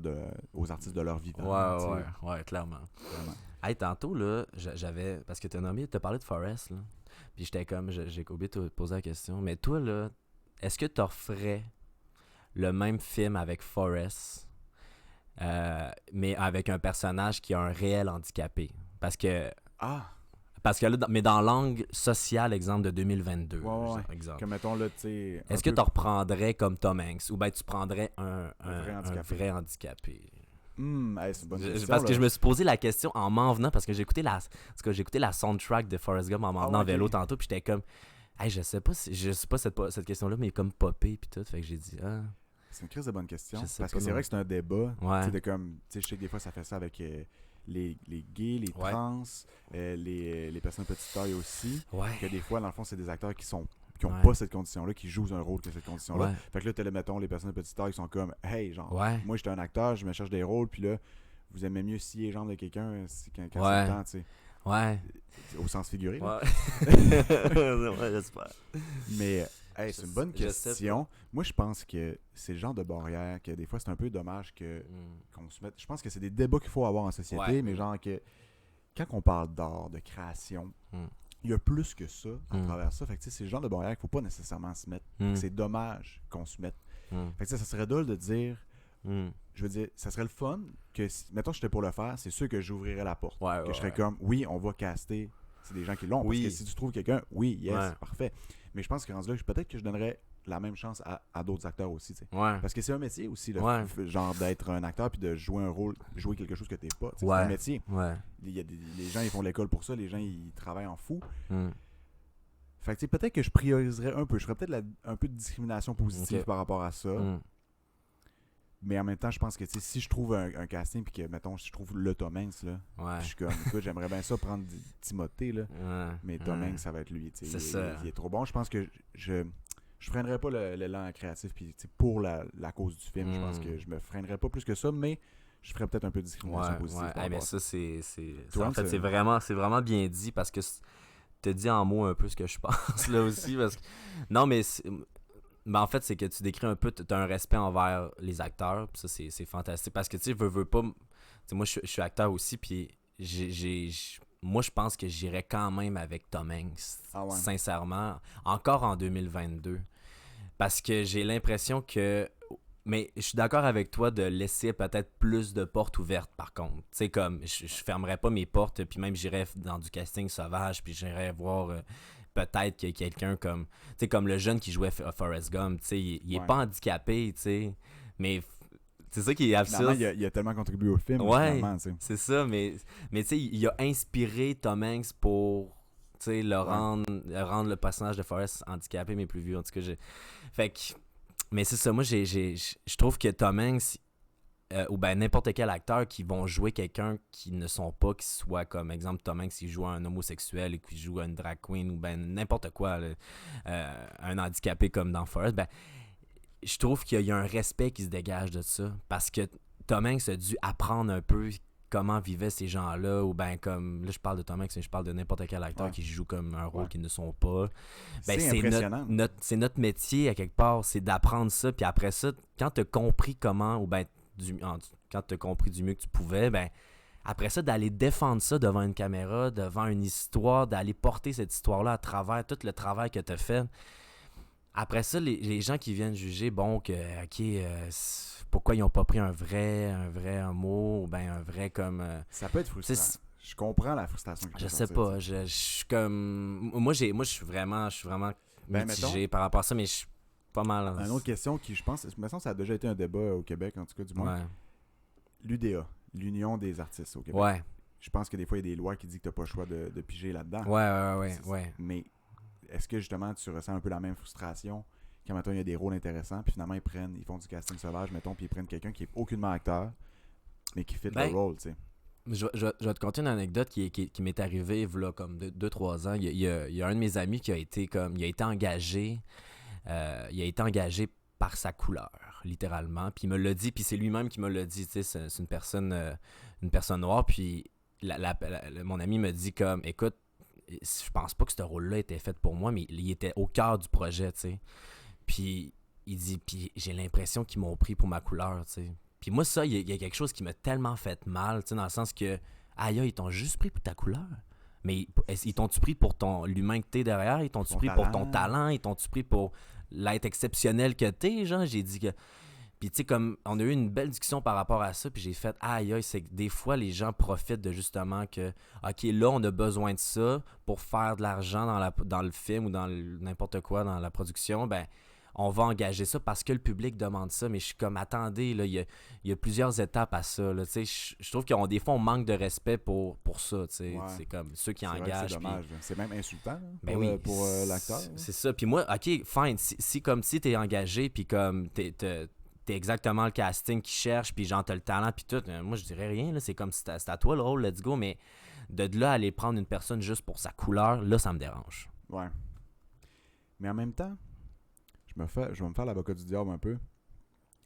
aux artistes de leur vivant. tu sais. Ouais, clairement. Vraiment. Hey, tantôt, là, j'avais. Parce que t'as parlé de Forrest, là. Puis j'étais comme. J'ai oublié de te poser la question. Mais toi, là, est-ce que tu referais le même film avec Forrest, mais avec un personnage qui a un réel handicapé? Parce que. Ah! Parce que là, mais dans l'angle social, exemple de 2022. Ouais. Exemple. Comme mettons, là, tu sais. Est-ce que tu reprendrais comme Tom Hanks ou bien tu prendrais un vrai handicapé? Hey, c'est une bonne question. Parce que là. je me suis posé la question en m'en venant, parce que j'ai écouté la soundtrack de Forrest Gump en m'en venant en vélo tantôt, puis j'étais comme, hey, je sais pas cette question-là, mais comme popé, puis tout, fait que j'ai dit, C'est une crise de bonne question. Je sais Parce pas, que c'est non. vrai que c'est un débat. Ouais. Tu sais, de comme. Tu sais, je sais que des fois, ça fait ça avec les gays, les Ouais. trans, les personnes de petite taille aussi. Ouais. Que des fois, dans le fond, c'est des acteurs qui ont Ouais. pas cette condition-là, qui jouent un rôle qui a cette condition-là. Ouais. Fait que là, mettons, les personnes de petite taille qui sont comme, hey, genre, Ouais. moi, j'étais un acteur, je me cherche des rôles, puis là, vous aimez mieux scier les jambes de quelqu'un quand Ouais. c'est le temps, tu sais. Ouais. Au sens figuré. Là. Ouais, j'espère. Mais, hey, c'est une bonne je sais question. Moi, je pense que c'est le genre de barrière que des fois, c'est un peu dommage qu'on se mette. Je pense que c'est des débats qu'il faut avoir en société, Ouais. mais genre que quand on parle d'art, de création, il y a plus que ça à travers ça. Fait que tu sais, c'est le genre de barrière qu'il faut pas nécessairement se mettre. C'est dommage qu'on se mette. Fait que ça serait drôle de dire, je veux dire, ça serait le fun que, mettons, j'étais pour le faire, c'est sûr que j'ouvrirais la porte. Ouais, que je serais comme, oui, on va caster. C'est des gens qui l'ont. Oui. Parce que si tu trouves quelqu'un, oui, yes, Ouais. parfait. Mais je pense que rendu là, peut-être que je donnerais la même chance à d'autres acteurs aussi. Tu sais. Ouais. Parce que c'est un métier aussi, là, Ouais. genre d'être un acteur puis de jouer un rôle, jouer quelque chose que t'es pas. Tu sais, Ouais. C'est un métier. Ouais. Il y a les gens, ils font l'école pour ça, les gens, ils travaillent en fou. Mm. Fait que tu sais, peut-être que je prioriserais un peu. Je ferais peut-être un peu de discrimination positive Ok. par rapport à ça. Mais en même temps, je pense que tu sais, si je trouve un casting puis que, mettons, si je trouve le Tom Hanks, là, Ouais. je suis comme, écoute, j'aimerais bien ça prendre Timothée, là. Ouais. Mais Tom Ouais. Hanks, ça va être lui. Tu sais. C'est ça. Il est trop bon. Je pense que je freinerais pas l'élan créatif puis, tu sais, pour la cause du film. Je pense que je me freinerais pas plus que ça, mais je ferais peut-être un peu de discrimination positive. par mais rapport à ça. ça, c'est Toi, en fait, c'est- c'est vraiment bien dit parce que te dis en mots un peu ce que je pense là aussi. Parce que... Non, mais en fait, c'est que tu décris un peu, tu as un respect envers les acteurs, puis ça, c'est fantastique. Parce que, tu sais, veux pas... Moi, je suis acteur aussi, puis moi, je pense que j'irais quand même avec Tom Hanks, sincèrement, encore en 2022. Parce que j'ai l'impression que... Mais je suis d'accord avec toi de laisser peut-être plus de portes ouvertes, par contre. Tu sais, comme, je fermerais pas mes portes, puis même j'irais dans du casting sauvage, puis j'irais voir... peut-être qu'il y a quelqu'un comme... Tu sais, comme le jeune qui jouait Forrest Gump, tu sais, il est pas handicapé, tu sais, mais c'est ça qui est absurde. Finalement, il a tellement contribué au film, ouais, finalement, tu sais. c'est ça, mais tu sais, il a inspiré Tom Hanks pour, tu sais, rendre le personnage de Forrest handicapé, mais plus vieux, en tout cas. Fait que... Mais c'est ça, moi, je trouve que Tom Hanks... ou ben n'importe quel acteur qui vont jouer quelqu'un qui ne sont pas, qui soit comme exemple Tom Hanks qui joue un homosexuel et qui joue une drag queen ou ben n'importe quoi, un handicapé comme dans Forrest, ben je trouve qu'il y a un respect qui se dégage de ça parce que Tom Hanks a dû apprendre un peu comment vivaient ces gens-là ou ben comme là je parle de Tom Hanks mais je parle de n'importe quel acteur qui joue comme un rôle qu'ils ne sont pas. Ben, c'est impressionnant. C'est notre métier à quelque part, c'est d'apprendre ça puis après ça quand tu as compris comment ou ben quand tu as compris du mieux que tu pouvais, ben après ça, d'aller défendre ça devant une caméra, devant une histoire, d'aller porter cette histoire-là à travers tout le travail que tu as fait. Après ça, les gens qui viennent juger, bon, que, pourquoi ils n'ont pas pris un vrai mot, ou ben un vrai comme... ça peut être frustrant. Je comprends la frustration que tu je sais pas, je suis comme... Moi, je suis vraiment mitigé par rapport à ça, mais je suis pas mal. Une autre question qui, je pense, me semble que ça a déjà été un débat au Québec, en tout cas, du moins. Ouais. L'UDA, l'Union des artistes au Québec. Ouais. Je pense que des fois, il y a des lois qui disent que tu n'as pas le choix de piger là-dedans. Ouais. Mais est-ce que, justement, tu ressens un peu la même frustration quand, mettons, il y a des rôles intéressants, puis finalement, ils font du casting sauvage, mettons, puis ils prennent quelqu'un qui est aucunement acteur, mais qui fit le rôle, tu sais? Je vais te conter une anecdote qui m'est arrivée il y a comme 2-3 ans. Il y a un de mes amis qui a été comme. Il a été engagé. Il a été engagé par sa couleur, littéralement. Puis il me l'a dit, puis c'est lui-même qui me l'a dit. Tu sais, c'est une personne noire. Puis mon ami me dit comme, écoute, je pense pas que ce rôle-là était fait pour moi, mais il était au cœur du projet, tu sais. Puis il dit, puis j'ai l'impression qu'ils m'ont pris pour ma couleur, tu sais. Puis moi, ça, il y a quelque chose qui m'a tellement fait mal, tu sais, dans le sens que, aïe, ils t'ont juste pris pour ta couleur. Mais ils t'ont-tu pris pour l'humain que t'es derrière? Ils t'ont-tu pris pour ton talent? Ils t'ont-tu pris pour l'être exceptionnel que t'es, genre? J'ai dit que... Puis tu sais, comme, on a eu une belle discussion par rapport à ça, puis j'ai fait, aïe, c'est que des fois, les gens profitent de justement que, OK, là, on a besoin de ça pour faire de l'argent dans le film ou dans n'importe quoi, dans la production, ben on va engager ça parce que le public demande ça. Mais je suis comme, attendez, là, il y a plusieurs étapes à ça. Là, je trouve des fois, on manque de respect pour ça. Ouais. C'est comme ceux qui engagent. C'est dommage. Puis... C'est même insultant pour l'acteur. C'est ça. Puis moi, OK, fine. Si comme si t'es engagé, puis comme t'es exactement le casting qu'ils cherchent, puis genre t'as le talent, puis tout, moi je dirais rien. Là, c'est comme si c'est à toi le rôle, let's go. Mais de là, aller prendre une personne juste pour sa couleur, là, ça me dérange. Ouais. Mais en même temps, je vais me faire l'avocat du diable un peu.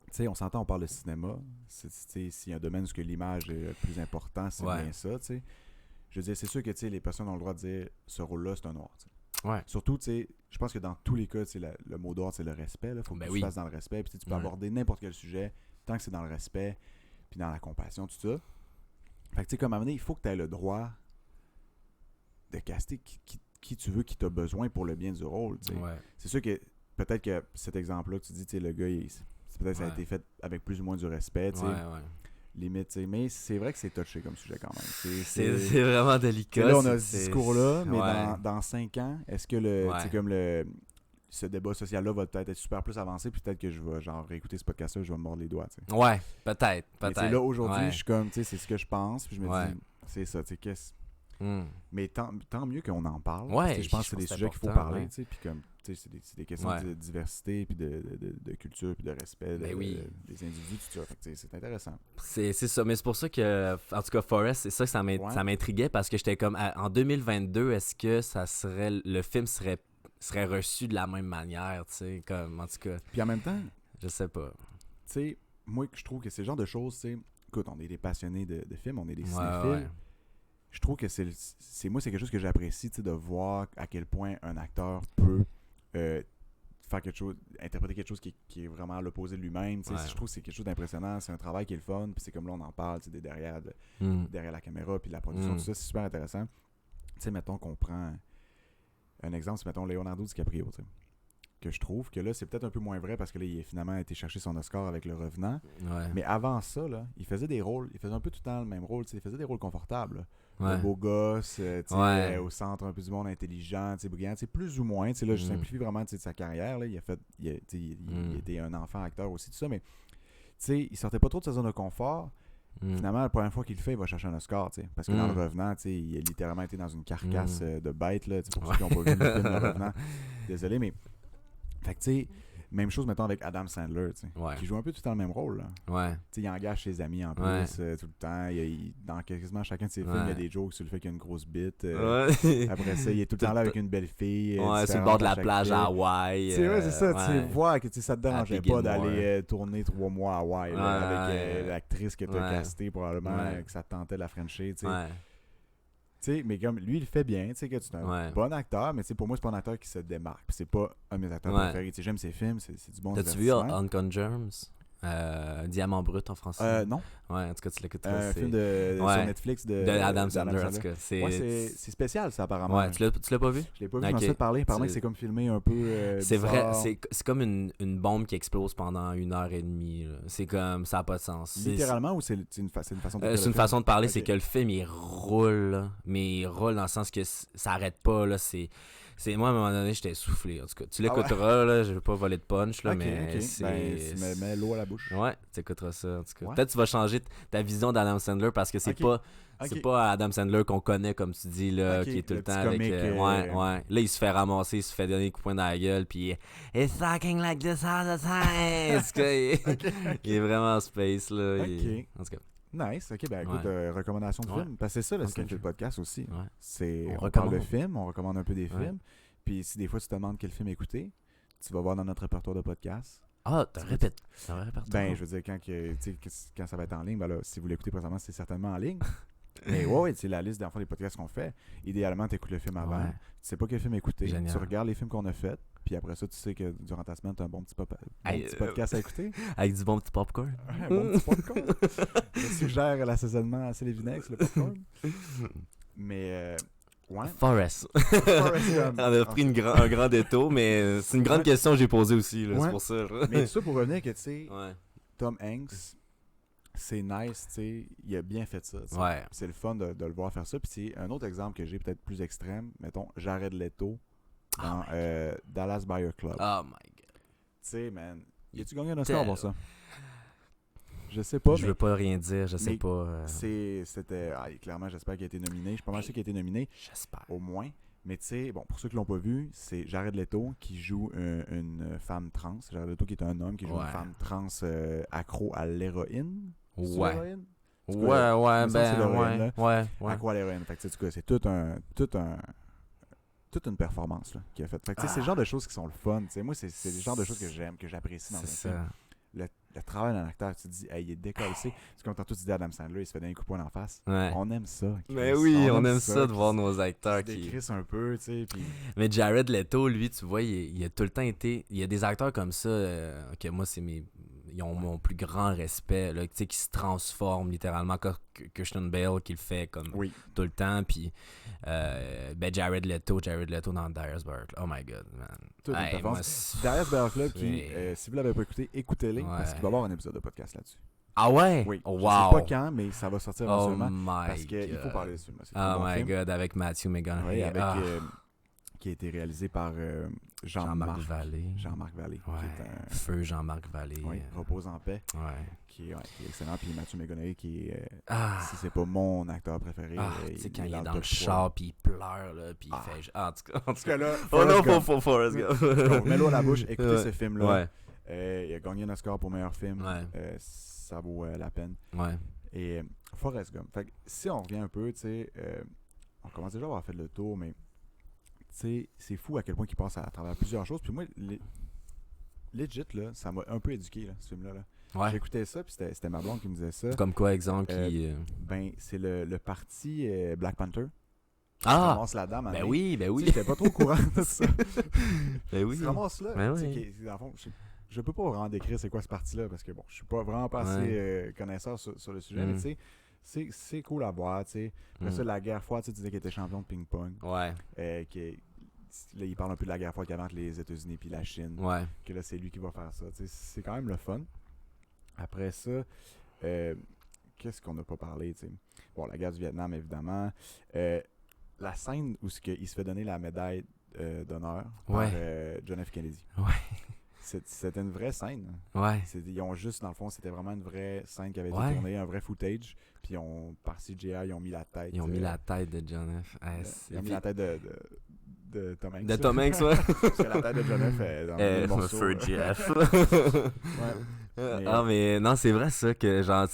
Tu sais, on s'entend, on parle de cinéma. S'il y a un domaine où l'image est le plus important, c'est bien ça, tu sais. Je veux dire, c'est sûr que les personnes ont le droit de dire ce rôle-là, c'est un noir, tu sais. Ouais. Surtout, tu sais, je pense que dans tous les cas, le mot d'ordre, c'est le respect. Il faut que tu le fasses dans le respect. Puis tu peux aborder n'importe quel sujet tant que c'est dans le respect, puis dans la compassion, tout ça. Fait que tu sais, comme à un moment donné, il faut que tu aies le droit de caster qui tu veux, qui t'a besoin pour le bien du rôle, tu sais. Ouais. C'est sûr que peut-être que cet exemple-là que tu dis, le gars, peut-être ça a été fait avec plus ou moins du respect, tu sais. Limite, tu sais. Mais c'est vrai que c'est touché comme sujet quand même. C'est vraiment délicat. Là, on a ce discours-là, mais dans 5 ans, est-ce que ce débat social-là va peut-être être super plus avancé, puis peut-être que je vais genre réécouter ce podcast-là, je vais me mordre les doigts, tu sais. Ouais, peut-être. Mais là, aujourd'hui, je suis comme, tu sais, c'est ce que je pense, puis je me dis, c'est ça, tu sais, qu'est-ce... Mais tant mieux qu'on en parle. Ouais, je pense que c'est des sujets qu'il faut parler, tu sais, puis comme c'est des questions de diversité puis de culture puis de respect des individus, tout ça. Fait que c'est intéressant. C'est ça, mais c'est pour ça que en tout cas Forrest, c'est ça que ça m'intriguait parce que j'étais comme en 2022, est-ce que le film serait reçu de la même manière, tu sais, comme en tout cas. Puis en même temps, je sais pas. Tu sais, moi je trouve que c'est le genre de choses, tu sais, écoute, on est des passionnés de films, on est des cinéphiles. Ouais. Je trouve que c'est quelque chose que j'apprécie, tu sais, de voir à quel point un acteur peut faire quelque chose, interpréter quelque chose qui est vraiment à l'opposé de lui-même. Je trouve que c'est quelque chose d'impressionnant. C'est un travail qui est le fun. Puis c'est comme là, on en parle, derrière la caméra, puis la production, tout ça, c'est super intéressant. Tu sais, mettons qu'on prend un exemple, c'est mettons Leonardo DiCaprio, tu sais. Que je trouve que là, c'est peut-être un peu moins vrai parce que là, il a finalement été chercher son Oscar avec Le Revenant. Ouais. Mais avant ça, là, il faisait des rôles, il faisait un peu tout le temps le même rôle, il faisait des rôles confortables. Là. Le beau gosse, au centre un peu du monde, intelligent, brillant, plus ou moins. Là, je simplifie vraiment sa carrière. Là, il était un enfant acteur aussi, tout ça, mais il sortait pas trop de sa zone de confort. Finalement, la première fois qu'il le fait, il va chercher un Oscar, parce que dans Le Revenant, il a littéralement été dans une carcasse de bête, là, pour ceux qui n'ont pas vu le film Le Revenant. Désolé, mais fait que tu sais, même chose mettons avec Adam Sandler, qui joue un peu tout le temps le même rôle. Là. Ouais. Il engage ses amis en plus tout le temps. Dans quasiment chacun de ses films, il y a des jokes sur le fait qu'il y a une grosse bite. Après ça, il est tout le temps là avec une belle fille. Sur le bord de la plage à Hawaï. C'est ça, tu vois que ça te dérangeait pas d'aller tourner 3 mois à Hawaï avec l'actrice que tu as castée probablement, que ça te tentait de la Frencher. T'sais, mais comme lui, il le fait bien, tu sais que c'est un bon acteur, mais pour moi, c'est pas un acteur qui se démarque. Puis c'est pas un de mes acteurs préférés. J'aime ses films, c'est du bon divertissement. T'as-tu vu Uncut Gems? Diamant brut en français. Non. Ouais, en tout cas, tu l'écouteras. Un film sur Netflix de Adam Sandler, en tout cas. C'est spécial, ça, apparemment. Ouais, tu l'as pas vu? Je l'ai pas vu, je m'en suis fait parler. Apparemment que c'est comme filmé un peu c'est vrai, c'est comme une bombe qui explose pendant 1h30. Là. C'est comme, ça n'a pas de sens. Littéralement, ou c'est une façon de parler? C'est une façon de parler, c'est que le film, il roule. Là, mais il roule dans le sens que ça arrête pas. Là, moi, à un moment donné, j'étais essoufflé. En tout cas, tu l'écouteras, là, je vais pas voler de punch, là, mais c'est... tu me mets l'eau à la bouche. Ouais, tu écouteras ça, en tout cas. Peut-être que tu vas changer ta vision d'Adam Sandler parce que c'est pas Adam Sandler qu'on connaît, comme tu dis, là, qui est tout le temps avec... Là, il se fait ramasser, il se fait donner des coups de poing dans la gueule, puis It's talking like this all the time! Il est vraiment space, là. En tout cas. Nice, ok, ben écoute, Ouais. recommandation de Ouais. film. Parce que c'est ça, le Ok, système fait le podcast aussi. Ouais. C'est, On on parle de recommande. films, on recommande un peu des Ouais. films. Puis si des fois tu te demandes quel film écouter, tu vas voir dans notre répertoire de podcast. Ah, Tu vas- t'as un répertoire. Ben, je veux dire, quand ça va être en ligne, ben là, si vous l'écoutez présentement, c'est certainement en ligne. Mais ouais, c'est la liste d'enfants des podcasts qu'on fait. Idéalement, tu écoutes le film avant. Ouais. Tu sais pas quel film écouter. Génial. Tu regardes les films qu'on a faits. Puis après ça, tu sais que durant ta semaine, tu as un bon petit, Hey, podcast à écouter. Avec du bon petit popcorn. Ouais, un bon petit popcorn. Je suggère l'assaisonnement assez les vinaigres sur le popcorn. Mais, ouais. Forrest. Forrest Gump. On a pris un grand détour, mais c'est une grande Ouais. question que j'ai posée aussi, là, Ouais. c'est pour ça. là. Mais tout ça pour revenir que, tu sais, Ouais. Tom Hanks, c'est nice, tu sais, il a bien fait ça. tu sais. Ouais. C'est le fun de le voir faire ça. Puis c'est un autre exemple que j'ai peut-être plus extrême. Mettons, Jared Leto dans Dallas Buyer Club. Oh my god. Tu sais, man, y-tu gagné un Oscar pour Tel- ça? Je sais pas, Je mais veux pas rien dire, je sais mais pas. c'était... clairement, j'espère qu'il a été nominé. Je suis pas mal sûr qu'il a été nominé, J'espère. au moins. Mais tu sais, bon, pour ceux qui l'ont pas vu, c'est Jared Leto qui joue une femme trans. Jared Leto qui est un homme qui joue Ouais. une femme trans accro à l'héroïne. C'est Ouais. l'héroïne? Ouais, tout cas, ouais, me semble que c'est ben, l'héroïne, ouais, ouais, ouais. Accro à l'héroïne. Fait que, tu sais, en tout cas, c'est toute une performance là, qu'il a faite. Fait que, tu sais, c'est le genre de choses qui sont le fun. Tu sais, moi, c'est le genre de choses que j'aime, que j'apprécie dans un C'est film. ça. Le travail d'un acteur, tu te dis, hey, il est décollé. C'est comme tantôt tu dis Adam Sandler, il se fait donner un coup de poing en face. Ouais. On aime ça. Mais Chris. oui, on aime ça de qu'il voir nos acteurs se qui. décrissent un peu, tu sais, puis... Mais Jared Leto, lui, tu vois, il a tout le temps été. Il y a des acteurs comme ça que moi, c'est mes. Ils ont mon plus grand respect, là, tu sais, qui se transforment littéralement, comme Christian Bale qui le fait comme Oui. tout le temps, puis Jared Leto dans Dallas Buyer Club. Oh my god, man. Toute une Hey, performance. moi, c'est- Dallas Buyer Club, qui, c'est- si vous l'avez pas écouté, écoutez-les, Ouais. parce qu'il va y avoir un épisode de podcast là-dessus. Ah ouais? Oui. Oh, Je wow. sais pas quand, mais ça va sortir Oh éventuellement. my Parce qu'il faut God. parler de ce film-là. C'est un Oh bon my film. god, avec Matthew McConaughey. Oui, avec, Ah, qui a été réalisé par Jean-Marc Vallée. Jean-Marc Vallée. Ouais. Qui est un... Feu Jean-Marc Vallée. Oui, repose en paix, Ouais. qui est excellent. Puis Matthew McConaughey, qui est, Ah. si c'est pas mon acteur préféré, Ah, tu sais, quand il est dans top le 3. char, puis il pleure, là, puis il Ah. fait... Ah, en tout cas... En tout cas, là, Oh non, Forrest Gump. faut Forrest Gump. Donc, mets-le à la bouche, écoutez Ouais. ce film-là. Ouais, Il a gagné un Oscar pour meilleur film. Ouais. Ça vaut la peine. ouais. Et Forrest Gump. Fait que si on revient un peu, tu sais, on commence déjà à avoir fait le tour, mais tu sais, c'est fou à quel point il passe à travers plusieurs choses. Puis moi, legit, là, ça m'a un peu éduqué, là, ce film-là. Là. Ouais. J'écoutais ça, puis c'était ma blonde qui me disait ça. Comme quoi, exemple, qui... Ben, c'est le parti Black Panther. Tu Ah! ramasses la dame. Ben oui, ben oui. J'étais pas trop au courant de ça. Ben oui. Tu ramasses là. Ben tu sais, oui. dans le fond, je peux pas vraiment décrire c'est quoi ce parti-là, parce que bon, je suis pas vraiment pas assez connaisseur sur le sujet, mais tu sais, c'est cool à voir, tu sais. Après ça, la guerre froide, tu disais qu'il était champion de ping-pong. Ouais, Là, il parle un peu de la guerre froide qu'il y avait entre les États-Unis et la Chine. ouais. Que là, c'est lui qui va faire ça. Tu sais, c'est quand même le fun. Après ça, qu'est-ce qu'on n'a pas parlé, tu sais? Bon, la guerre du Vietnam, évidemment. La scène où il se fait donner la médaille d'honneur par John F. Kennedy. Ouais. C'était une vraie scène. Ouais. Ils ont juste, dans le fond, c'était vraiment une vraie scène qui avait été Ouais. tournée, un vrai footage. Puis par CGI, ils ont mis la tête. Ils ont mis la tête de John F. Ils ont mis la tête de Tom Hanks. De Tom Hanks, ouais. Parce que la tête de John F. est dans le morceau. Feu Jeff. Ouais. Ah, mais non, c'est vrai ça que genre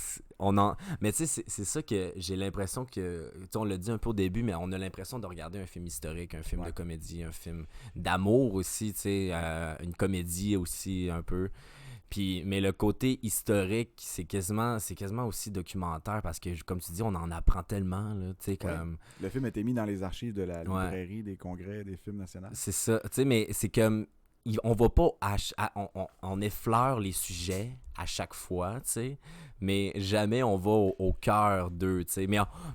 mais tu sais c'est ça que j'ai l'impression que tu sais, on l'a dit un peu au début, mais on a l'impression de regarder un film historique, un film de comédie, un film d'amour aussi, tu sais, une comédie aussi un peu. Puis mais le côté historique, c'est quasiment aussi documentaire parce que comme tu dis, on en apprend tellement là, tu sais comme Le film a été mis dans les archives de la librairie des congrès des films nationaux. C'est ça, tu sais, mais c'est comme on va pas on effleure les sujets à chaque fois, tu sais, mais jamais on va au cœur d'eux, tu sais.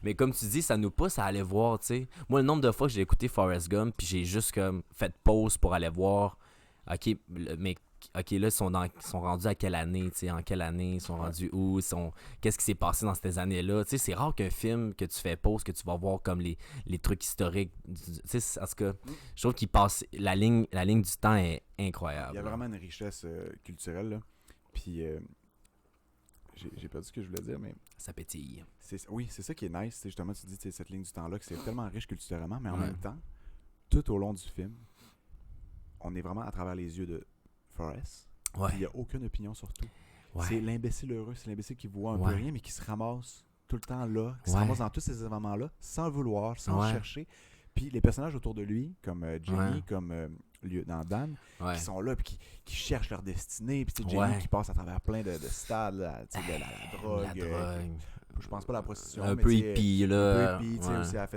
Mais comme tu dis, ça nous pousse à aller voir, tu sais. Moi, le nombre de fois que j'ai écouté Forrest Gump, puis j'ai juste comme fait pause pour aller voir, OK, mais OK, là, ils sont rendus à quelle année, tu sais, en quelle année, ils sont rendus où, qu'est-ce qui s'est passé dans ces années-là, tu sais, c'est rare qu'un film que tu fais pause, que tu vas voir comme les trucs historiques, tu sais, parce que je trouve qu'il passe, la ligne du temps est incroyable. Il y a vraiment une richesse culturelle, là. Puis, j'ai perdu ce que je voulais dire, mais... Ça pétille. Oui, c'est ça qui est nice, justement, tu dis, cette ligne du temps-là, que c'est tellement riche culturellement, mais en Ouais. même temps, tout au long du film, on est vraiment à travers les yeux de Forrest. Ouais. Il n'y a aucune opinion sur tout. Ouais. C'est l'imbécile heureux, c'est l'imbécile qui voit un peu Ouais. rien, mais qui se ramasse tout le temps là, qui se Ouais. ramasse dans tous ces événements-là, sans le vouloir, sans Ouais. le chercher. Puis les personnages autour de lui, comme Jenny, Ouais. comme Lieutenant Dan, Ouais. qui sont là, puis qui cherchent leur destinée. Puis tu sais, Jenny Ouais. qui passe à travers plein de stades, là, tu sais, de la drogue. La drogue. Je pense pas à la prostitution, Un mais peu tu sais, hippie, un là. peu hippie, tu sais, Ouais. aussi, elle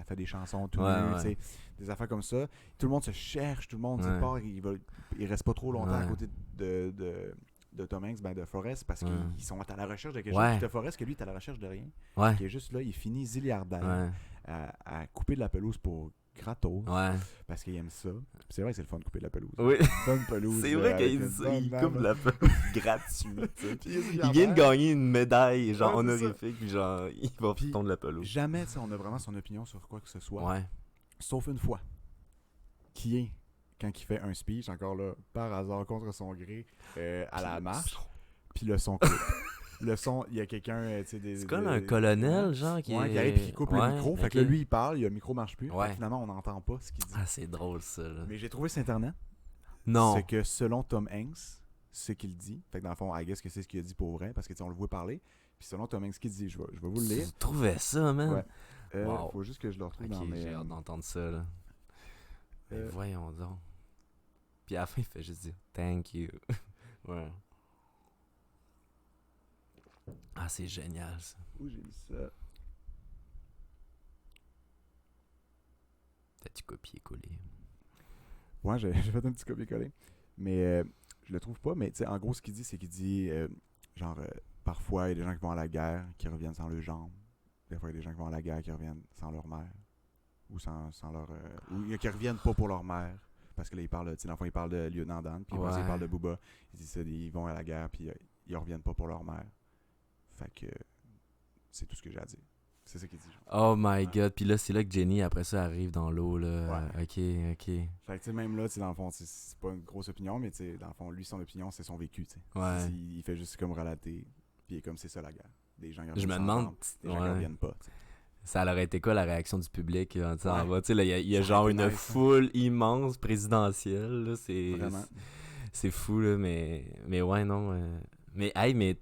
fait des chansons tout Ouais, nues, ouais. tu sais, des affaires comme ça. Tout le monde se cherche, tout le monde, tu sais, Ouais. part, il reste pas trop longtemps à Ouais. côté de Tom Hanks, de Forrest, parce Ouais. qu'ils sont à la recherche de quelque Ouais. chose. Puis de Forrest, que lui, il est à la recherche de rien. Ouais. Qui est juste là, il finit zilliardaire Ouais. à couper de la pelouse pour gratos, Ouais. parce qu'il aime ça. Puis c'est vrai que c'est le fun de couper de la pelouse. Oui. Bonne pelouse. C'est vrai avec qu'il une dit ça, bonne il dame, coupe là. la pelouse gratuit. Tu sais. Puis il est Il zilliardaire. vient de gagner une médaille, genre Ouais, c'est ça. honorifique, puis genre, il va Puis tondre la pelouse. Jamais, tu sais, on a vraiment son opinion sur quoi que ce soit. Ouais. Sauf une fois. Qui est quand il fait un speech, encore là, par hasard, contre son gré, à la marche. Puis le son coupe. Le son, il y a quelqu'un, tu sais, C'est comme un colonel, genre, qui Ouais, est... qui arrive et qui coupe le Ouais, micro. Fait ok. que là, lui, il parle, le micro marche plus. Fait Ouais. que finalement, on n'entend pas ce qu'il dit. Ah, c'est drôle, ça, là. Mais j'ai trouvé sur Internet. Non. C'est que selon Tom Hanks, ce qu'il dit, fait que dans le fond, I guess que c'est ce qu'il a dit pour vrai, parce que tu sais, on le voit parler. Puis selon Tom Hanks, ce qu'il dit, je vais vous le lire. Tu trouvais ça, man? Ouais. Wow. Faut juste que je le retrouve Ok, dans mes. j'ai hâte d'entendre ça, là. Mais euh, voyons donc. Puis à la fin, il fait juste dire « Thank you ». Ouais. Ah, c'est génial, ça. Où j'ai mis ça? T'as-tu copié-collé? Ouais, j'ai fait un petit copier-coller. Mais je le trouve pas. Mais tu sais, en gros, ce qu'il dit, c'est qu'il dit genre, parfois, il y a des gens qui vont à la guerre qui reviennent sans leurs jambes. Des fois, il y a des gens qui vont à la guerre qui reviennent sans leur mère. Ou sans leur. Ou qui reviennent pas pour leur mère. Parce que là, il parle, tu sais, dans le fond, il parle de Lieutenant Dan. Puis après ça, il Ouais. parle de Booba. Il dit ça, ils vont à la guerre, puis ils reviennent pas pour leur mère. Fait que c'est tout ce que j'ai à dire. C'est ça qu'il dit. Oh my god. Puis là, c'est là que Jenny, après ça, arrive dans l'eau, là. Ouais. Ok. Fait que, tu sais, même là, tu sais, dans le fond, c'est pas une grosse opinion, mais tu sais, dans le fond, lui, son opinion, c'est son vécu, tu sais. Ouais. Il fait juste comme relater, puis il est comme, c'est ça la guerre. Des gens qui Je me reviennent sans demande, jambes, des gens qui ouais. reviennent pas, tu sais. Ça aurait été quoi la réaction du public en disant, Ouais. en bas? Tu sais, là, il y a Ça genre aurait été une nice, hein. foule immense présidentielle, là. Vraiment. C'est fou, là, mais ouais, non. Mais, hey, mais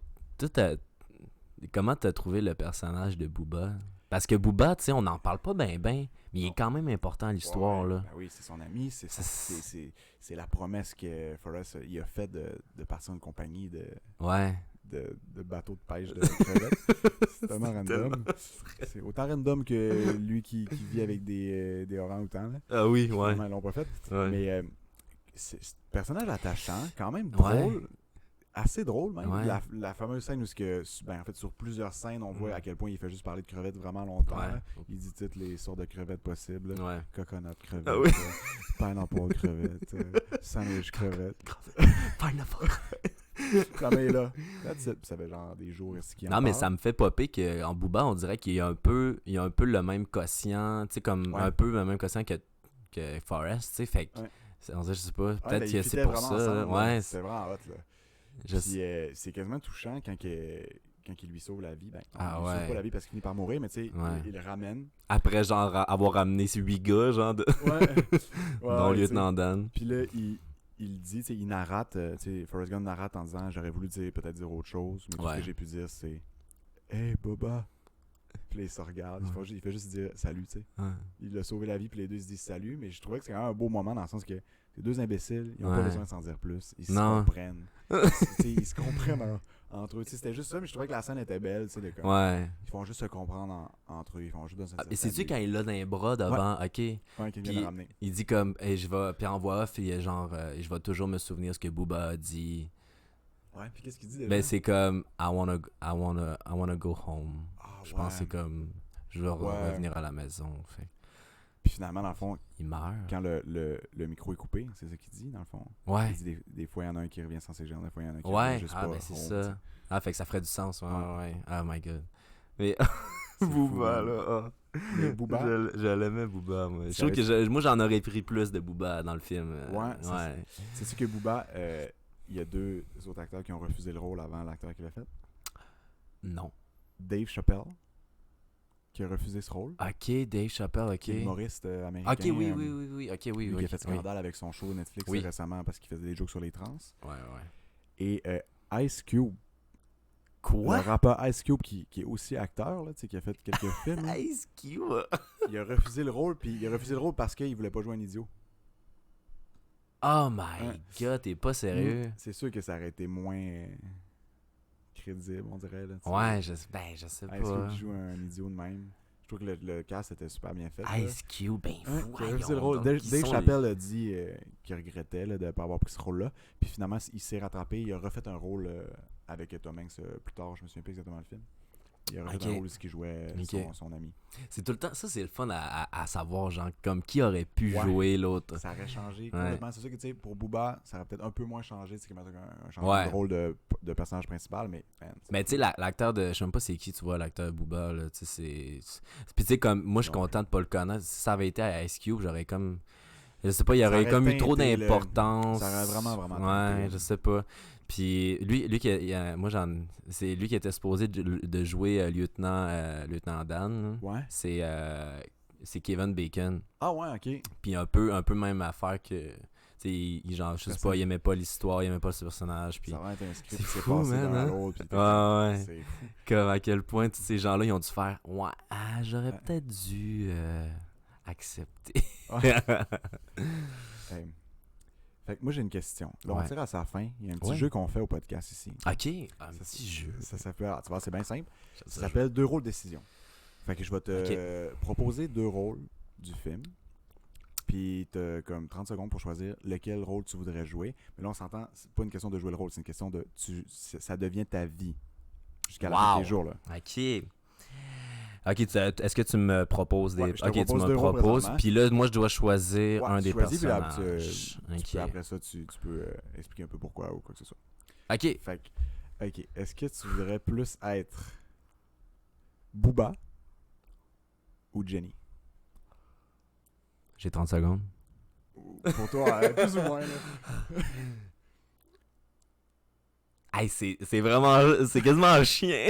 comment t'as trouvé le personnage de Booba? Parce que Booba, tu sais, on n'en parle pas ben, mais il est quand même important à l'histoire, Ouais, là. ben oui, c'est son ami, c'est C'est- la promesse que Forrest il a fait de partir une compagnie Ouais. de bateaux de pêche de crevettes. C'est tellement random. C'est autant random que lui qui vit avec des orangs-outans, là. Ah oui, ouais. Finalement, ils l'ont pas fait. Ouais. Mais c'est un personnage attachant, quand même Ouais. drôle, assez drôle même. Ouais. La fameuse scène où en fait, sur plusieurs scènes, on voit Mm. à quel point il fait juste parler de crevettes vraiment longtemps. Ouais. là. Il dit toutes les sortes de crevettes possibles. Ouais. Coconut crevette, Ah oui. pineapple crevette, sandwich crevette. Pineapple. Jamais là. That's it. Puis ça fait genre des jours ici qui en Non, mais parlent. ça me fait popper qu'en Booba, on dirait qu'il y a un peu le même quotient, tu sais, comme Ouais. un peu le même quotient que Forrest, tu sais, fait que, Ouais. on dirait, je sais pas, Ouais, peut-être ben, que ils c'est fitaient pour vraiment ça, ensemble, là. là. Ouais, C'était vraiment hot, là. je Puis sais. c'est quasiment touchant quand il lui sauve la vie. Ben, Ah il lui ouais. sauve pas la vie parce qu'il finit par mourir, mais tu sais, Ouais. il le ramène. Après, genre, avoir ramené ces 8 gars, genre, Ouais. dont ouais, Lieutenant Dan. Puis là, il dit, tu sais, il narrate, tu sais, Forrest Gump narrate en disant j'aurais voulu peut-être dire autre chose, mais tout ce Ouais. que j'ai pu dire c'est Hey Boba. Puis là, ils se regardent, Ouais. il fait juste dire salut, tu sais. Ouais. Il a sauvé la vie, puis les deux se disent salut, mais je trouvais que c'est quand même un beau moment dans le sens que ces deux imbéciles, ils n'ont pas Ouais. besoin de s'en dire plus. Ils se Non. comprennent. Tu sais, ils se comprennent entre eux. Tu sais, c'était juste ça, mais je trouvais que la scène était belle, tu sais, de comme, Ouais. ils font juste se comprendre entre eux, ils font juste dans Ah, et c'est-tu quand il l'a dans les bras devant, ok? Ouais, qu'il vient Puis de ramener. il dit comme, hey, puis en voix off, il est genre, je vais toujours me souvenir ce que Booba a dit. Ouais, puis qu'est-ce qu'il dit déjà? Ben c'est comme, I wanna go home. Ah, Je pense que c'est comme, je veux Ouais. revenir à la maison. Fait. Puis finalement, dans le fond, Il meurt. quand le micro est coupé, c'est ça qu'il dit, dans le fond. Ouais. Il dit des fois, il y en a un qui revient sans ses jambes, des fois, il y en a un qui Ouais. revient juste Ah, pas ben c'est home, ça. tu sais. Ah, fait que ça ferait du sens. Ouais, Ouais. ouais. Oh my god. Mais C'est fou, Booba, hein. là. ah. Mais Booba, Je l'aimais, Booba, moi. Je Ça trouve que reste- moi, j'en aurais pris plus de Booba dans le film. Ouais, c'est ouais. sais-tu que Booba, il y a deux autres acteurs qui ont refusé le rôle avant l'acteur qui l'a fait? Non. Dave Chappelle, qui a refusé ce rôle. Ok, Dave Chappelle, ok. Qui est humoriste américain. Ok, oui. Ok, oui, lui oui. qui a fait scandale avec son show Netflix Oui. récemment parce qu'il faisait des jokes sur les trans. Ouais. Et Ice Cube. Quoi? Le rappeur Ice Cube qui est aussi acteur, là, qui a fait quelques films. Là. Ice Cube? Il a refusé le rôle, puis il a refusé le rôle parce qu'il voulait pas jouer un idiot. Oh my god, t'es pas sérieux? C'est sûr que ça aurait été moins crédible, on dirait. Là, Ouais, je sais Ice pas. Cube qui joue un idiot de même. Je trouve que le cast était super bien fait. Ice Cube, ben Qui a voyons refusé le rôle. donc, Dave qui sont Chappelle a dit qu'il regrettait là, de ne pas avoir pris ce rôle-là. Puis finalement, il s'est rattrapé. Il a refait un rôle avec Tom Hanks plus tard. Je me souviens plus exactement le film. Il a refait un rôle où il jouait son ami. C'est tout le temps, ça c'est le fun à savoir, genre, comme qui aurait pu jouer l'autre. Ça aurait changé complètement. C'est sûr que, tu sais, pour Booba, ça aurait peut-être un peu moins changé, c'est un changement de rôle de personnage principal, mais... Mais tu sais, l'acteur de, je sais même pas c'est qui, tu vois, l'acteur de Booba, là, tu sais, c'est... Puis tu sais, comme, moi je suis content de pas le connaître. Si ça avait été à Ice Cube, j'aurais comme... Je sais pas, il y aurait comme eu trop d'importance. Ça aurait vraiment Ouais, je sais pas. Puis lui c'est lui qui était supposé de jouer lieutenant Dan. Ouais. C'est Kevin Bacon. Ah ouais, ok. Puis un peu même affaire que genre je sais pas, il aimait pas l'histoire, il aimait pas ce personnage, puis ça va être un script c'est qui s'est fou, passé man, d'un à hein? l'autre, puis ouais. C'est fou. Comme à quel point tous ces gens-là ils ont dû faire j'aurais peut-être dû accepter. Fait que moi j'ai une question. Là, on tire à sa fin. Il y a un petit jeu qu'on fait au podcast ici. Ok, un petit jeu. Ça s'appelle, tu vois, c'est bien simple. Ça s'appelle 2 rôles décision. Fait que je vais te proposer 2 rôles du film. Puis t'as comme 30 secondes pour choisir lequel rôle tu voudrais jouer. Mais là on s'entend, c'est pas une question de jouer le rôle, c'est une question de ça devient ta vie jusqu'à la fin des jours là. Ok. Est-ce que tu me proposes des... je te propose 2 rôles présentement. Puis là, moi, je dois choisir un des personnages. Après ça, tu peux expliquer un peu pourquoi ou quoi que ce soit. OK. Fait que, OK. Est-ce que tu voudrais plus être Booba ou Jenny? J'ai 30 secondes. Pour toi, plus ou moins. Là. Hey, c'est vraiment... C'est quasiment un chien.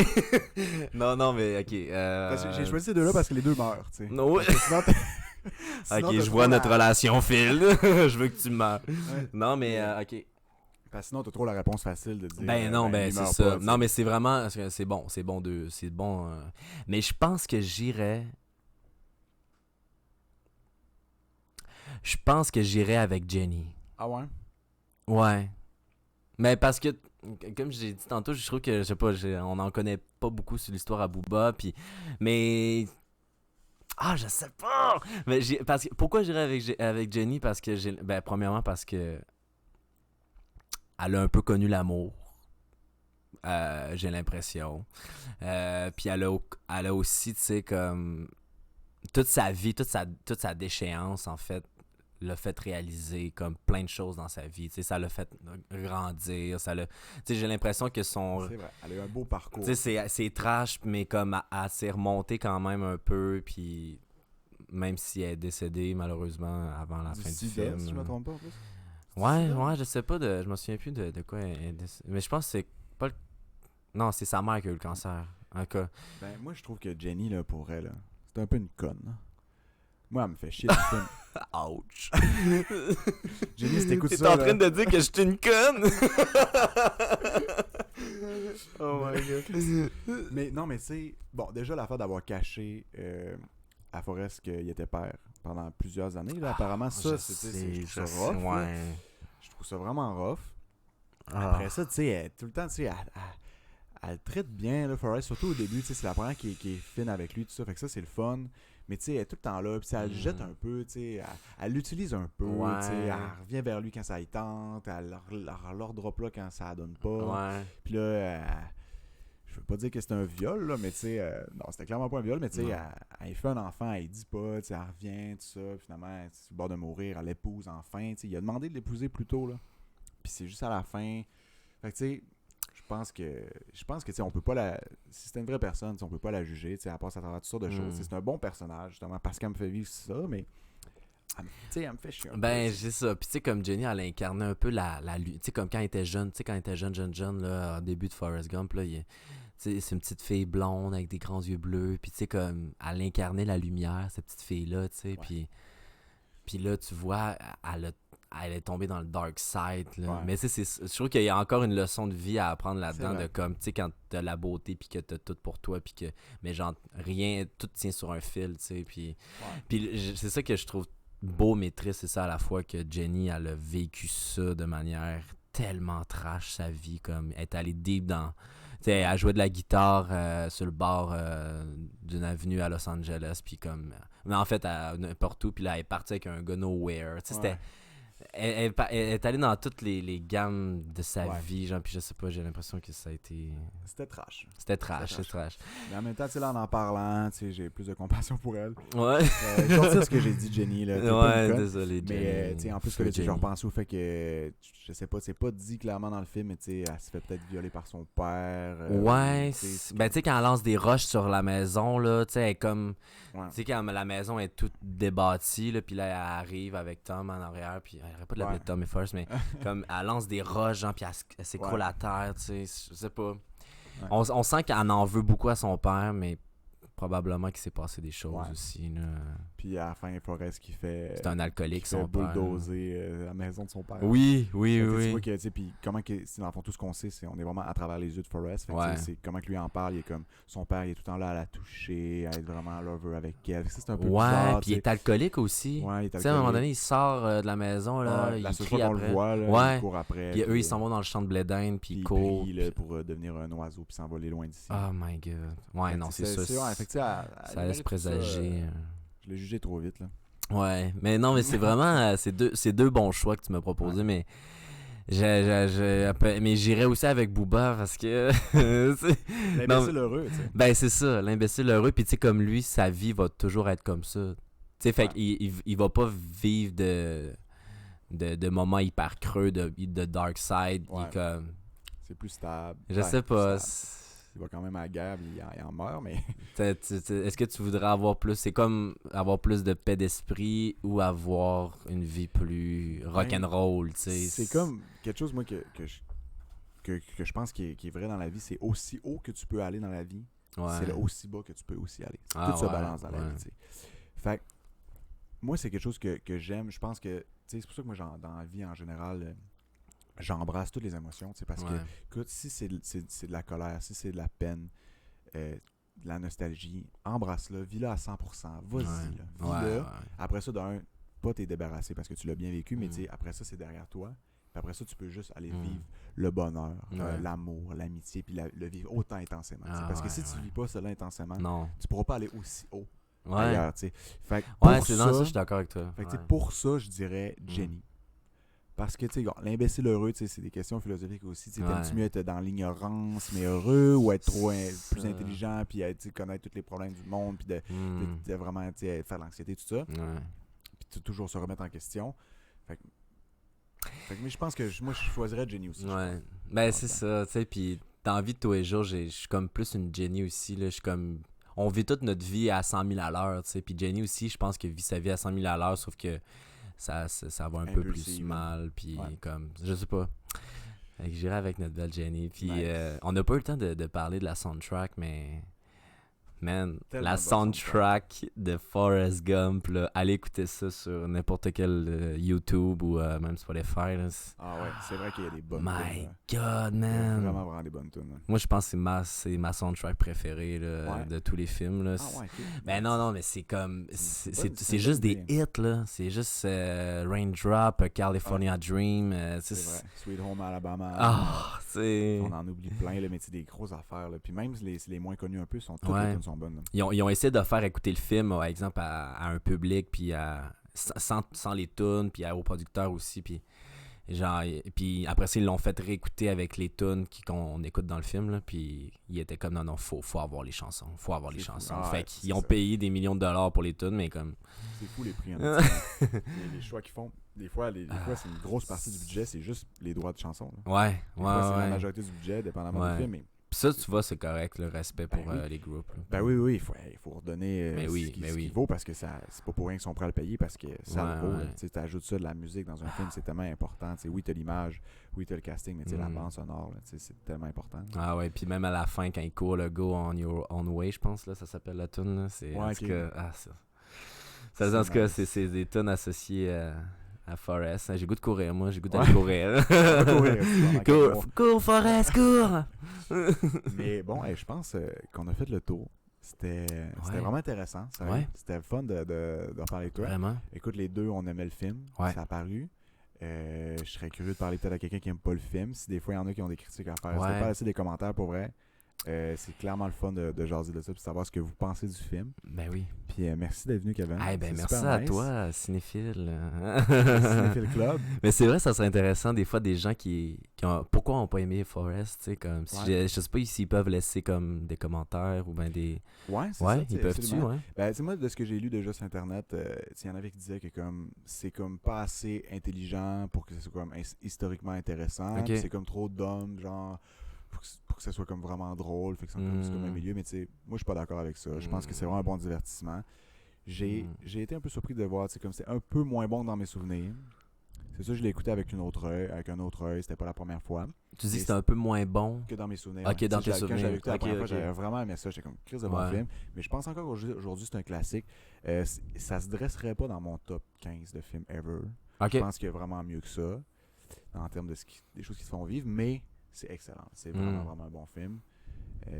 non, mais OK. J'ai choisi ces 2-là parce que les 2 meurent, tu sais. Non, ouais. Sinon, OK, je vois notre relation fil. Je veux que tu meurs. Ouais. Non, mais OK. Parce que sinon, t'as trop la réponse facile de dire... c'est ça. Pas, non, mais c'est vraiment... C'est bon. C'est bon. Mais je pense que j'irais... Je pense que j'irais avec Jenny. Ah ouais? Ouais. Mais parce que... Comme j'ai dit tantôt, je trouve que, je sais pas, on n'en connaît pas beaucoup sur l'histoire à Booba, mais... je sais pas! Mais pourquoi j'irais avec Jenny? Parce que, premièrement, parce que elle a un peu connu l'amour, j'ai l'impression. Puis elle a aussi, tu sais, comme... Toute sa vie, toute sa déchéance, en fait, l'a fait réaliser comme plein de choses dans sa vie. T'sais, ça l'a fait grandir. J'ai l'impression que son... C'est vrai, elle a eu un beau parcours. C'est trash, mais comme elle s'est remontée quand même un peu, puis même si elle est décédée malheureusement avant la fin du film. Si je me trompe pas en plus. Ouais, je sais pas, je me souviens plus de quoi elle est décédée. Mais je pense que c'est pas le... Non, c'est sa mère qui a eu le cancer. En cas. Ben, moi, je trouve que Jenny, là, pour elle, c'est un peu une conne. Là. Moi, elle me fait chier le film. Ouch. Jenny, si t'écoutes ça. T'es en train de dire que je suis une conne? Oh my god. Mais non, mais tu sais, bon, déjà l'affaire d'avoir caché à Forrest qu'il était père pendant plusieurs années, là, apparemment, ça, je trouve ça rough. Ouais. Je trouve ça vraiment rough. Après ça, tu sais, tout le temps, tu sais, elle traite bien, là, Forrest, surtout au début, tu sais, c'est la première qui est fine avec lui, tout ça, fait que ça, c'est le fun. Mais tu sais, elle est tout le temps là, puis elle le jette un peu, tu sais, elle l'utilise un peu, tu sais, elle revient vers lui quand ça y tente, elle leur drop là quand ça donne pas. Ouais. Puis là, je veux pas dire que c'est un viol, là, mais tu sais, non, c'était clairement pas un viol, mais tu sais, elle fait un enfant, elle dit pas, tu sais, elle revient, tout ça, finalement, elle est sur le bord de mourir, elle l'épouse enfin, tu sais, il a demandé de l'épouser plus tôt, là. Puis c'est juste à la fin. Fait que tu sais, je pense que tu sais, on peut pas la... Si c'était une vraie personne, on peut pas la juger, tu sais, elle passe à travers toutes sortes de choses. C'est un bon personnage, justement, parce qu'elle me fait vivre ça, mais... Tu sais, elle me fait chier un peu. C'est ça. Puis tu sais, comme Jenny, elle incarnait un peu la tu sais, comme quand elle était jeune, jeune, là, au début de Forrest Gump, là, c'est une petite fille blonde avec des grands yeux bleus, puis tu sais, comme, elle incarnait la lumière, cette petite fille-là, tu sais, puis Puis là, tu vois, elle est tombée dans le dark side. Là. Ouais. Mais tu sais, je trouve qu'il y a encore une leçon de vie à apprendre là-dedans. C'est vrai. De comme, tu sais, quand t'as la beauté, puis que t'as tout pour toi, puis que. Mais genre, rien, tout tient sur un fil, tu sais. Puis, Ouais. puis c'est ça que je trouve beau, mais triste, c'est ça à la fois que Jenny, elle a vécu ça de manière tellement trash, sa vie. Comme, elle est allée deep dans. Tu sais, elle jouait de la guitare sur le bord d'une avenue à Los Angeles, puis comme. Mais en fait, à n'importe où, puis là, elle est partie avec un gars nowhere. Tu sais, c'était. Ouais. Elle est allée dans toutes les gammes de sa Ouais. vie, genre, puis je sais pas, j'ai l'impression que ça a été. C'était trash. C'était trash, C'était c'est trash. Mais en même temps, tu sais, là, en parlant, tu sais, j'ai plus de compassion pour elle. Ouais. Je retire ce que j'ai dit, Jenny, là. T'es pas une Ouais, conne. désolé, Jenny. Mais, tu sais, en plus, que Feu là, tu sais, je Jenny. repense au fait que, je sais pas, c'est pas dit clairement dans le film, mais tu sais, elle se fait peut-être violer par son père. Ouais, tu sais, ben tu sais, quand elle lance des roches sur la maison, là, tu sais, elle est comme. ouais. Tu sais, quand la maison est toute débâtie, là, puis là, elle arrive avec Tom en arrière, puis elle arrête pas de l'appeler Ouais. Tommy First, mais comme elle lance des roches, genre, puis elle s'écroule Ouais. à terre, tu sais, je sais pas. On sent qu'elle en veut beaucoup à son père, mais probablement qu'il s'est passé des choses Ouais. aussi, là. Puis à la fin, Forrest qui fait. C'est un alcoolique, qui fait son père. bulldozer la maison de son père. Oui, oui, Fait que, tu sais, tu oui. vois que, tu sais, puis comment que, dans le fond, tout ce qu'on sait, c'est on est vraiment à travers les yeux de Forrest. Fait que, Ouais. tu sais, c'est comment que lui en parle, il est comme, son père, il est tout le temps là à la toucher, à être vraiment lover avec elle. Fait que ça, c'est un peu Ouais, bizarre, puis tu il sais. est alcoolique aussi. Ouais, il est Tu sais, à un moment alcoolique. donné, il sort de la maison, là, Ouais, il la seule crie fois qu'on après. le voit, là, Ouais. il court après. Puis eux, puis, ils s'en vont dans le champ de blé d'Inde, puis puis ils il courent. prie là, puis- pour devenir un oiseau, puis s'envoler loin d'ici. Oh my god. Ouais, Fait non, que c'est ça. ouais, fait que, tu sais, elle Ça laisse mérite tout présager. Je l'ai jugé trop vite, là. Ouais, mais non, mais c'est vraiment c'est deux bons choix que tu m'as proposés, Ouais. mais mais j'irais aussi avec Booba parce que c'est- L'imbécile heureux, tu sais. ben c'est ça, l'imbécile heureux, puis tu sais comme lui, sa vie va toujours être comme ça. Tu sais, fait Ouais. qu'il va pas vivre de moments hyper creux, de dark side, il Ouais. est comme C'est plus stable. je Ouais, sais plus pas. stable. Il va quand même à la guerre, mais il en meurt, mais. Est-ce que tu voudrais avoir plus, c'est comme avoir plus de paix d'esprit ou avoir une vie plus rock'n'roll, tu sais. C'est comme quelque chose, moi, que je pense qui est vrai dans la vie. C'est aussi haut que tu peux aller dans la vie. Ouais. C'est là aussi bas que tu peux aussi aller. Ah Tout se ouais, balance dans la ouais. vie, tu sais. Fait que, moi, c'est quelque chose que j'aime. Je pense que, tu sais, c'est pour ça que moi, dans la vie en général, j'embrasse toutes les émotions, tu sais, parce que, Ouais. écoute, si c'est de la colère, si c'est de la peine, de la nostalgie, embrasse-le, vis-le à 100%, vas-y, Ouais. là, Ouais, vis-le. ouais. Après ça, d'un, pas t'es débarrassé parce que tu l'as bien vécu, mais Mm. tu sais, après ça, c'est derrière toi. Puis après ça, tu peux juste aller Mm. vivre le bonheur, Ouais. l'amour, l'amitié, puis le vivre autant intensément. tu sais. Ah, Parce que ouais, si tu ouais. vis pas cela intensément, Non. tu pourras pas aller aussi haut Ouais. ailleurs, tu sais. Fait que Ouais, pour c'est ça, dans ça, je suis d'accord avec toi. fait que, tu sais, Ouais. pour ça, je dirais Jenny. Parce que, tu sais, l'imbécile heureux, tu sais, c'est des questions philosophiques aussi. Tu sais, t'aimes-tu Ouais. mieux être dans l'ignorance, mais heureux, ou être trop C'est plus ça. intelligent, puis tu sais, connaître tous les problèmes du monde, puis Mm. de vraiment, tu sais, faire de l'anxiété, tout ça, Ouais. puis toujours se remettre en question. Fait que, mais je pense que moi, je choisirais Jenny aussi. je Ouais. pense. Ben, c'est ça, tu sais, puis dans la vie de tous les jours, je suis comme plus une Jenny aussi, là, je suis comme... On vit toute notre vie à 100 000 à l'heure, tu sais, puis Jenny aussi, je pense que vit sa vie à 100 000 à l'heure, sauf que ça va un peu plus Impulsive, mal, puis Ouais. comme, je sais pas. Fait que j'irai avec notre belle Jenny, puis Nice. on n'a pas eu le temps de parler de la soundtrack, mais... Man, Tellement la bonne soundtrack de Forrest Gump, là, allez écouter ça sur n'importe quel YouTube ou même Spotify. Là. Ah ouais, c'est vrai qu'il y a des bonnes My tunes, God, là. Il y a man! vraiment, vraiment des bonnes tunes. là. Moi, je pense que c'est ma soundtrack préférée là, Ouais. de tous les films. Là. Ah ouais, ok. Ben non, mais c'est comme... C'est C'est une bonne- c'est c'est une juste bonne des hits, là. C'est juste Raindrop, California Dream. C'est vrai. Sweet Home Alabama. Ah, c'est... On en oublie plein, là, mais c'est des grosses affaires. Là. Puis même les moins connus un peu, toutes Ouais. les tunes sont bonnes. là. Ils ont essayé de faire écouter le film, par exemple, à un public, puis sans les tunes, puis aux producteurs aussi, puis genre, puis après ça, ils l'ont fait réécouter avec les tunes qu'on écoute dans le film, là, puis ils étaient comme, non, faut avoir les chansons, faut avoir les C'est fou. chansons. Ah fait ouais, qu'ils c'est ont ça. payé des millions de dollars pour les tunes, mais comme... C'est fou les prix. Les choix qu'ils font. Des fois, c'est une grosse partie du budget, c'est juste les droits de chanson. Là. Ouais, Des fois, c'est la ouais. majorité du budget, dépendamment Ouais. du film. Mais, Puis ça, tu vois, c'est correct, le respect pour Ben oui. les groupes. là. ben oui, il faut redonner Mais oui, ce qu'il mais ce oui. qu'il vaut parce que c'est pas pour rien qu'ils sont prêts à le payer parce que ça Ouais, le vaut. ouais. Tu ajoutes ça de la musique dans un film, c'est tellement important. T'sais, oui, t'as l'image, oui, t'as le casting, mais la Mm. bande sonore, là, c'est tellement important. Ah ouais, puis même à la fin, quand il court le Go on Your Own Way, je pense, là, ça s'appelle la tune, là, c'est... Ouais, en tout ok. cas, ça... Ça, en tout cas, nice. c'est des tonnes associées à Forrest. J'ai goût de courir, moi. J'ai goût d'aller Ouais. courir. On va courir, tu vois, dans quelques mois. Cours, Forrest, cours! Mais bon, je pense qu'on a fait le tour. C'était Ouais. vraiment intéressant. Sérieux. Ouais. C'était le fun de parler avec toi. Vraiment? Écoute, les deux, on aimait le film. Ouais. Ça a paru. Je serais curieux de parler peut-être à quelqu'un qui aime pas le film. Si des fois, il y en a qui ont des critiques à faire, Ouais. n'hésitez pas à laisser des commentaires pour vrai. C'est clairement le fun de jaser de ça et de savoir ce que vous pensez du film. Ben oui. Puis merci d'être venu, Kevin. Eh ben, C'est merci super à nice. toi, cinéphile. Cinéphile Club. Mais c'est vrai, ça serait intéressant des fois des gens qui ont pourquoi ont pas aimé Forrest, tu sais comme si Ouais. je sais pas s'ils peuvent laisser comme des commentaires ou ben des Ouais, c'est ouais, ça. ils peuvent-tu, absolument. ouais. Ben, tu sais, moi, de ce que j'ai lu déjà sur Internet, il y en avait qui disaient que comme c'est comme pas assez intelligent pour que ce soit comme historiquement intéressant. Ok. Puis c'est comme trop d'hommes, genre, pour que ça soit comme vraiment drôle. Fait que c'est comme un milieu. Mais tu sais, moi, je suis pas d'accord avec ça. Je pense que c'est vraiment un bon divertissement. J'ai été un peu surpris de voir, tu sais, comme c'est un peu moins bon dans mes souvenirs. C'est ça, je l'ai écouté avec un autre œil. C'était pas la première fois. Tu dis Et que c'est un peu moins bon. Que dans mes souvenirs. Ok, ouais. dans Tu sais, tes quand souvenirs. j'avais écouté la Ok, première fois, ok. j'avais vraiment aimé ça. J'étais comme Chris de bon Ouais. film. Mais je pense encore qu'aujourd'hui, c'est un classique. Ça se dresserait pas dans mon top 15 de films ever. OK. Je pense qu'il y a vraiment mieux que ça en termes des choses qui se font vivre, mais c'est excellent. C'est vraiment, vraiment un bon film. Tu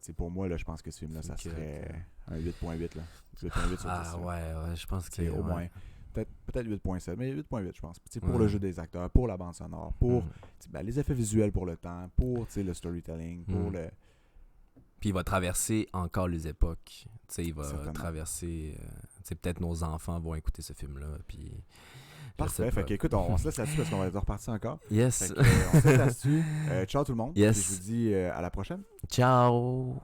sais, pour moi, là, je pense que ce film-là, ça Ok, serait ok. un 8.8. Là. 8.8 sur 10. Ah là. ouais, je pense que C'est au ouais. moins. Peut-être 8.7, mais 8.8, je pense. Tu sais, pour Ouais. le jeu des acteurs, pour la bande sonore, pour Mm. tu sais, ben, les effets visuels pour le temps, pour tu sais, le storytelling, pour Mm. le. Puis il va traverser encore les époques. Tu sais, il va Certainement. traverser tu sais peut-être nos enfants vont écouter ce film là puis je sais Parfait. Fait pas. que, écoute, on se laisse là-dessus parce qu'on va être reparti encore. Yes. Fait que, on se laisse là-dessus. Ciao tout le monde. Yes. Puis je vous dis à la prochaine. Ciao.